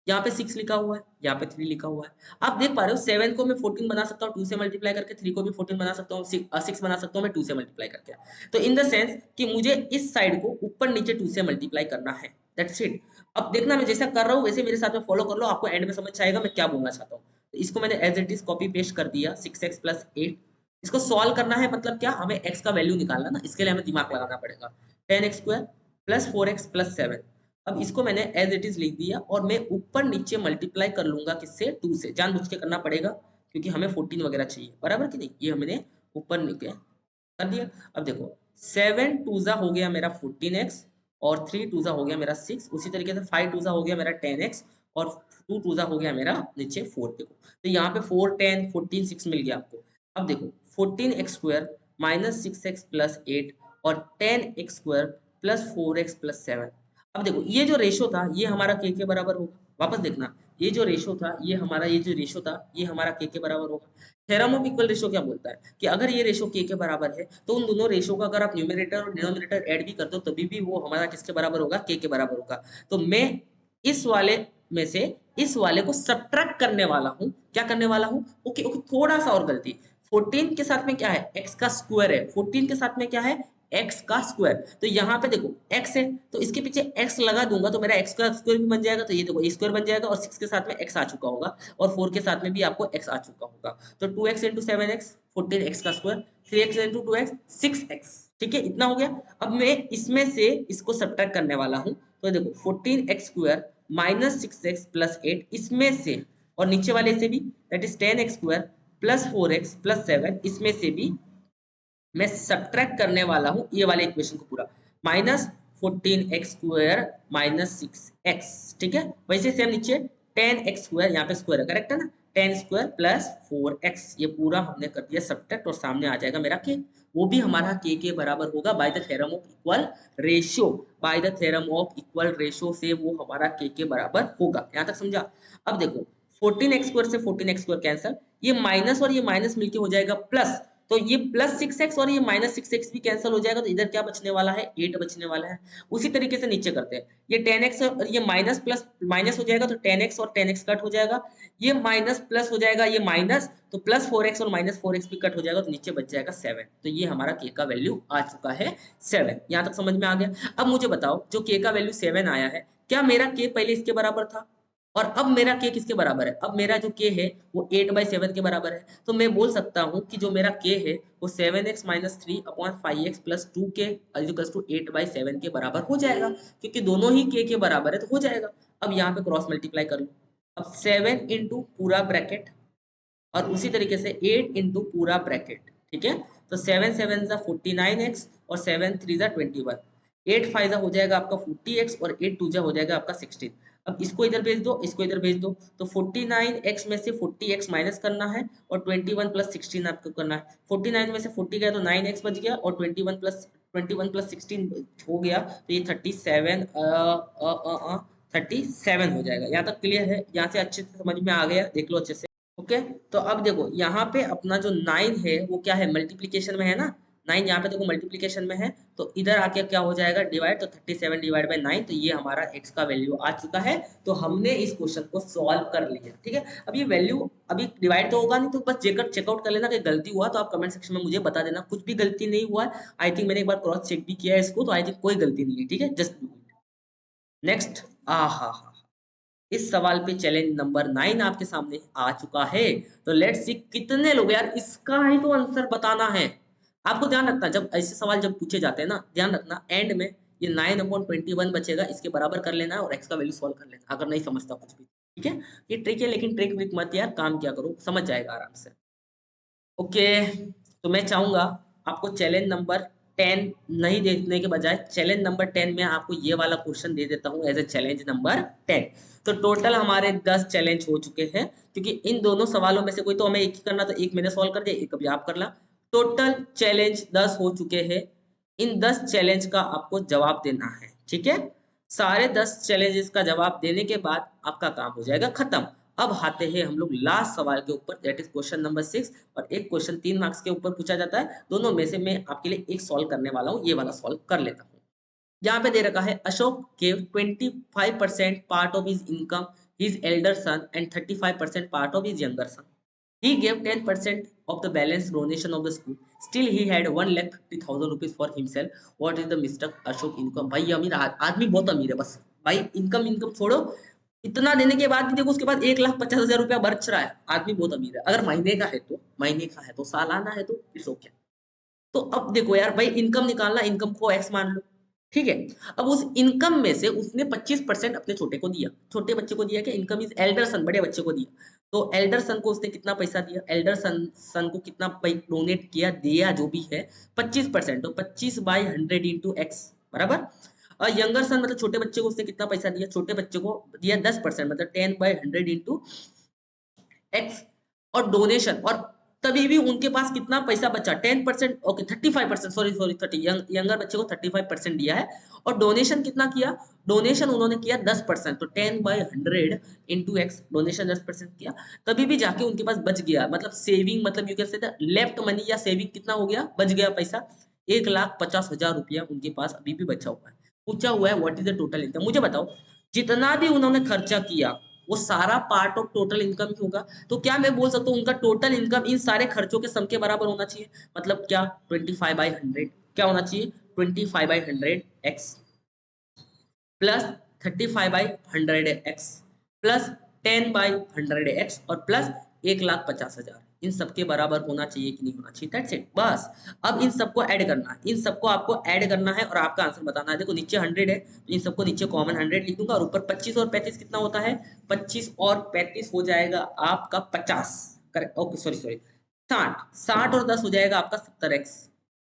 यहाँ पे 6 लिखा हुआ है, यहाँ पे 3 लिखा हुआ है। आप देख पा रहे हो 7 को मैं 14 बना सकता हूँ 2 से मल्टीप्लाई करके, 3 को भी 14 बना सकता हूँ, 6 बना सकता हूँ मैं 2 से मल्टीप्लाई करके। तो इन द सेंस कि मुझे इस साइड को ऊपर नीचे 2 से मल्टीप्लाई करना है, दैट्स इट। अब देखना मैं जैसा कर रहा हूँ वैसे मेरे साथ में फॉलो कर लो, आपको एंड में समझ आएगा मैं क्या बोलना चाहता हूँ। तो इसको मैंने as it is copy paste कर दिया, 6x प्लस 8। इसको सॉल्व करना है, मतलब क्या, हमें x का वैल्यू निकालना ना, इसके लिए हमें दिमाग लगाना पड़ेगा। 10x square plus 4x plus 7। अब इसको मैंने एज इट इज लिख दिया, और मैं ऊपर नीचे मल्टीप्लाई कर लूंगा किससे? 2 से, जानबूझ के करना पड़ेगा क्योंकि हमें 14 वगैरह चाहिए, बराबर कि नहीं। ये हमने ऊपर नीचे कर दिया। अब देखो 7 टूजा हो गया मेरा 14x और 3 टूजा हो गया मेरा 6। उसी तरीके से 5 टूजा हो गया मेरा 10x और 2 टूजा हो गया मेरा नीचे 4। देखो तो यहाँ पे 4 10 14 6 मिल गया आपको। अब देखो 14x² माइनस 6x प्लस 8 और 10x² प्लस 4x प्लस 7। अब देखो ये जो रेशो था ये हमारा के बराबर होगा। वापस देखना, ये जो रेशो था ये हमारा, ये जो रेशो था ये हमारा के बराबर होगा। थ्योरम ऑफ इक्वल रेशो क्या बोलता है कि अगर ये रेशो के बराबर है तो उन दोनों रेशो का अगर आप न्यूमरेटर और डिनोमिनेटर ऐड भी कर दो तभी भी वो हमारा किसके बराबर होगा, के बराबर होगा। तो मैं इस वाले में से इस वाले को सब्ट्रैक्ट करने वाला हूँ। क्या करने वाला हूँ? ओके ओके, थोड़ा सा और गलती। 14 के साथ में क्या है, x का स्क्वायर है। 14 के साथ में क्या है, x का स्क्वायर। तो यहाँ पे देखो x है तो इसके पीछे x लगा दूंगा तो मेरा x का स्क्वायर भी बन जाएगा। तो ये देखो ये स्क्वायर बन जाएगा और 6 के साथ में x आ चुका होगा और 4 के साथ में भी आपको x आ चुका होगा। तो 2x इंटू 7x 14x का square, 3x into 2x 6x। ठीक है, इतना हो गया। अब मैं इसमें से इसको सब्ट्रैक्ट करने वाला हूँ। तो देखो 14x² माइनस 6x प्लस 8 इसमें से और नीचे वाले से भी that is 10x² plus 4x plus 7 इसमें से भी मैं सब्ट्रैक्ट करने वाला हूं ये वाले इक्वेशन को पूरा। Minus 14x² minus 6x। ठीक है, वैसे सेम नीचे 10x² यहाँ पे स्क्वायर है, करेक्ट है ना, 10 स्क्वायर प्लस 4x ये पूरा हमने कर दिया सब्ट्रैक्ट और सामने आ जाएगा मेरा के। वो भी हमारा के बराबर होगा by the theorem of equal ratio. By the theorem of equal ratio से वो हमारा के बराबर होगा। यहाँ तक समझा? अब देखो 14x² से 14x² कैंसल, ये माइनस और ये माइनस मिलके हो जाएगा प्लस। तो ये प्लस 6x और ये माइनस 6x भी कैंसिल हो जाएगा। तो इधर क्या बचने वाला है, 8 बचने वाला है। उसी तरीके से नीचे करते हैं, ये 10x और ये माइनस प्लस माइनस हो जाएगा तो 10x और 10x कट हो जाएगा। ये माइनस प्लस हो जाएगा, ये माइनस तो प्लस 4x और माइनस 4x भी कट हो जाएगा तो नीचे बच जाएगा 7। तो ये हमारा के का वैल्यू आ चुका है 7। यहाँ तक समझ में आ गया? अब मुझे बताओ जो के का वैल्यू 7 आया है, क्या मेरा के पहले इसके बराबर था और अब मेरा के किसके बराबर है? अब मेरा जो के है वो 8/7 के बराबर है। तो मैं बोल सकता हूँ कि जो मेरा के है वो 7x minus 3 upon 5x plus 2 के इक्वल्स टू 8/7 के बराबर हो जाएगा, क्योंकि दोनों ही के बराबर है तो हो जाएगा। अब यहाँ पे क्रॉस मल्टीप्लाई कर लो। अब 7 इंटू पूरा ब्रैकेट और उसी तरीके से 8 इंटू पूरा ब्रैकेट। ठीक है, तो 7 7 जा 49x और 7 3 जा 21, 8 5 जा हो जाएगा आपका 40x और 8 2 जा हो जाएगा आपका 16। अब इसको इधर भेज दो, इसको इधर भेज दो। तो 49x में से 40x माइनस करना है और 21 प्लस 16 आपको करना है। 49 में से 40 गया तो 9x बच गया और 21 प्लस 16 हो गया तो ये 37 हो जाएगा। यहाँ तक क्लियर है? यहाँ से अच्छे से समझ में आ गया? देख लो अच्छे से। ओके, तो अब देखो यहाँ पे अपना जो 9 है वो क्या है, मल्टीप्लीकेशन में है ना। 9 यहाँ पे देखो मल्टीप्लीकेशन में है तो इधर आके क्या हो जाएगा, डिवाइड। तो 37 डिवाइड बाई 9, तो ये हमारा x का वैल्यू आ चुका है। तो हमने इस क्वेश्चन को सॉल्व कर लिया। ठीक है, अब ये वैल्यू अभी डिवाइड तो होगा नहीं तो बस चेकआउट कर लेना कि गलती हुआ तो आप कमेंट सेक्शन में मुझे बता देना। कुछ भी गलती नहीं हुआ है, आई थिंक मैंने एक बार क्रॉस चेक भी किया है इसको, तो आई थिंक कोई गलती नहीं है। ठीक है, जस्ट नेक्स्ट। हा, इस सवाल पे चैलेंज नंबर 9 आपके सामने आ चुका है। तो लेट्स सी कितने लोग, यार इसका ही तो आंसर बताना है। आपको ध्यान रखना, जब ऐसे सवाल जब पूछे जाते हैं ना, ध्यान रखना एंड में ये 9/21 बचेगा, इसके बराबर कर लेना और x का वैल्यू सॉल्व कर लेना अगर नहीं समझता कुछ भी। ठीक है, ये ट्रिक है लेकिन ट्रिक विक मत यार, काम क्या करो, समझ जाएगा आराम से। ओके, तो मैं चाहूंगा आपको चैलेंज नंबर 10 नहीं देने के बजाय चैलेंज नंबर 10 में आपको ये वाला क्वेश्चन दे देता हूँ एज ए चैलेंज नंबर 10। तो टोटल हमारे 10 चैलेंज हो चुके हैं, क्योंकि इन दोनों सवालों में से कोई तो हमें एक ही करना, तो एक मैंने सॉल्व कर दिया, एक अभी आप कर ला। टोटल चैलेंज 10 हो चुके हैं। इन 10 चैलेंज का आपको जवाब देना है। ठीक है, सारे 10 चैलेंजेस का जवाब देने के बाद आपका काम हो जाएगा खत्म। अब आते हैं हम लोग लास्ट सवाल के ऊपर, दैट इज क्वेश्चन नंबर 6। और एक क्वेश्चन 3 मार्क्स के ऊपर पूछा जाता है, दोनों में से मैं आपके लिए एक सॉल्व करने वाला हूँ, ये वाला सॉल्व कर लेता हूँ। यहाँ पे दे रखा है Ashok gave 25% part of his income his elder son and 35% part of his younger son. He gave 10% of the balance donation of the school. Still he had 1,50,000 rupees for himself. What is the Mr. Ashok income? भाई अमीर आदमी बहुत अमीर है, बस भाई income छोड़ो, इतना देने के बाद भी देखो उसके बाद 1,50,000 रुपया बच रहा है। आदमी बहुत अमीर है। अगर महीने का है तो सालाना है तो इट्स ओके। तो अब देखो यार भाई, इनकम निकालना, इनकम को एक्स मान लो। ठीक है। अब उस इनकम में से उसने 25% अपने छोटे को दिया, छोटे बच्चे को दिया, कि इनकम इज एल्डर सन, बड़े बच्चे को दिया। तो एल्डर सन को उसने कितना पैसा दिया, एल्डर सन को कितना डोनेट किया, दिया जो भी है 25%, तो 25/100 इंटू एक्स बराबर। और यंगर सन मतलब छोटे बच्चे को उसने कितना पैसा दिया, छोटे बच्चे को दिया 10%, मतलब 10/100 इंटू एक्स। और डोनेशन, और तभी भी उनके पास कितना पैसा बचा, 10%, ओके 35%, सॉरी सॉरी 30, यंगर बच्चे को 35% दिया है। और डोनेशन कितना किया, डोनेशन उन्होंने किया 10%, तो 10/100 इंटू एक्स, डोनेशन 10% किया। तभी भी जाके उनके पास बच गया, मतलब सेविंग, मतलब you can say left money या सेविंग कितना हो गया, बच गया पैसा, 1,50,000 रुपया उनके पास अभी भी बचा हुआ है। पूछा हुआ है what is the total income, मुझे बताओ जितना भी उन्होंने खर्चा किया वो सारा पार्ट ऑफ टोटल इनकम ही होगा। तो क्या मैं बोल सकता हूँ उनका टोटल इनकम इन सारे खर्चों के सम के बराबर होना चाहिए, मतलब क्या 25/100 क्या होना चाहिए, 25/100 x plus 35/100 x plus 10/100 x और प्लस 1,50,000, इन सबके बराबर होना चाहिए कि नहीं होना चाहिए, दैट्स इट बस। अब इन सबको ऐड करना है, इन सबको आपको ऐड करना है और आपका आंसर बताना है। देखो नीचे 100 है तो इन सबको नीचे कॉमन 100 लिख दूंगा, और ऊपर 25 और 35 कितना होता है, 25 और 35 हो जाएगा आपका 50, करेक्ट, ओके सॉरी सॉरी 60, 60 और 10 हो जाएगा आपका 70x,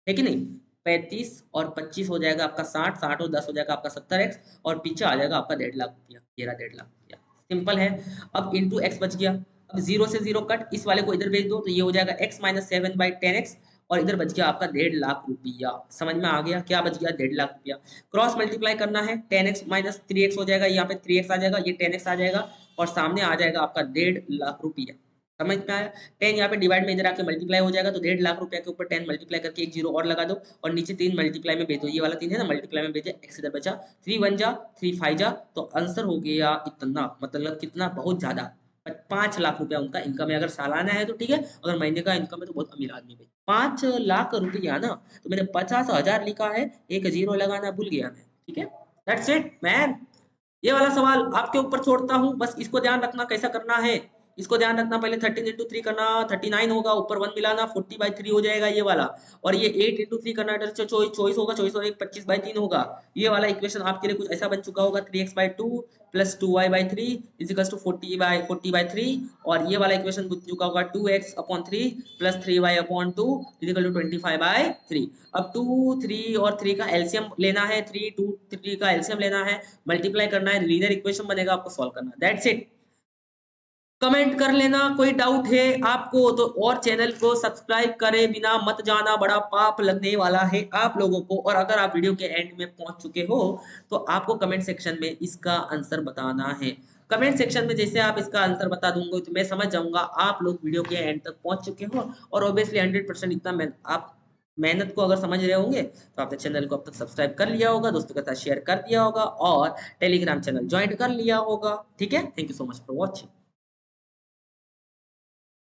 है कि नहीं। 35 और 25 हो जाएगा आपका 60, 60 और 10 हो जाएगा आपका 70x, और पीछे आ जाएगा आपका 1.5 लाख रुपया, ये रहा 1.5 लाख रुपया, सिंपल है। अब इंटू एक्स बच गया, अब 0 से 0 कट, इस वाले को इधर भेज दो तो ये हो जाएगा x माइनस 7/10x, और इधर बच गया आपका 1.5 लाख रुपया। समझ में आ गया क्या बच गया, 1.5 लाख रुपया। क्रॉस मल्टीप्लाई करना है, 10x माइनस 3x हो जाएगा, यहाँ पे 3x आ जाएगा, ये 10x आ जाएगा, और सामने आ जाएगा आपका 1.5 लाख रुपया। समझ में आया, 10 यहाँ पे डिवाइड में इधर आके मल्टीप्लाई हो जाएगा, तो 1.5 लाख रुपया के ऊपर 10 मल्टीप्लाई करके एक जीरो और लगा दो, और नीचे 3 मल्टीप्लाई में भेजो, ये वाला 3 है ना, मल्टीप्लाई में भेजे, x इधर बचा, 3 1 जा 3 5 जा, तो आंसर हो गया इतना, मतलब कितना, बहुत ज्यादा, 5 लाख रुपया उनका इनकम है। अगर सालाना है तो ठीक है, अगर महीने का इनकम है तो बहुत अमीर आदमी है। 5 लाख रुपया ना, तो मैंने 50,000 लिखा है, एक जीरो लगाना भूल गया मैं, ठीक है, दैट्स इट मैन। ये वाला सवाल आपके ऊपर छोड़ता हूँ, बस इसको ध्यान रखना कैसा करना है, इसको ध्यान रखना, पहले 13 इंटू 3 करना, 39 होगा, ऊपर 1 मिलाना, 40/3 हो जाएगा ये वाला, और ये 8 इंटू 3 करना, 24 होगा, 24 और 1 25/3 होगा। ये वाला इक्वेशन आपके लिए कुछ ऐसा बन चुका होगा, 3x/2 plus 2y/3 equals to 40/3, और ये वाला इक्वेशन बन चुका होगा 2x/3 plus 3y/2 is equal to 25/3। अब 2 3 और 3 का एलसीएम लेना है, 3 2 3 का एलसीएम लेना है, मल्टीप्लाई करना है, लीनियर इक्वेशन बनेगा, आपको सॉल्व करना है, दैट्स इट। कमेंट कर लेना कोई डाउट है आपको तो, और चैनल को सब्सक्राइब करे बिना मत जाना, बड़ा पाप लगने वाला है आप लोगों को। और अगर आप वीडियो के एंड में पहुंच चुके हो तो आपको कमेंट सेक्शन में इसका आंसर बताना है। कमेंट सेक्शन में जैसे आप इसका आंसर बता दूंगा तो मैं समझ जाऊंगा आप लोग वीडियो के एंड तक पहुंच चुके हो, और ऑब्वियसली 100% इतना आप मेहनत को अगर समझ रहे होंगे तो आपने चैनल को अब तक सब्सक्राइब कर लिया होगा, दोस्तों के साथ शेयर कर दिया होगा, और टेलीग्राम चैनल ज्वाइन कर लिया होगा, ठीक है। Thank you so much for watching.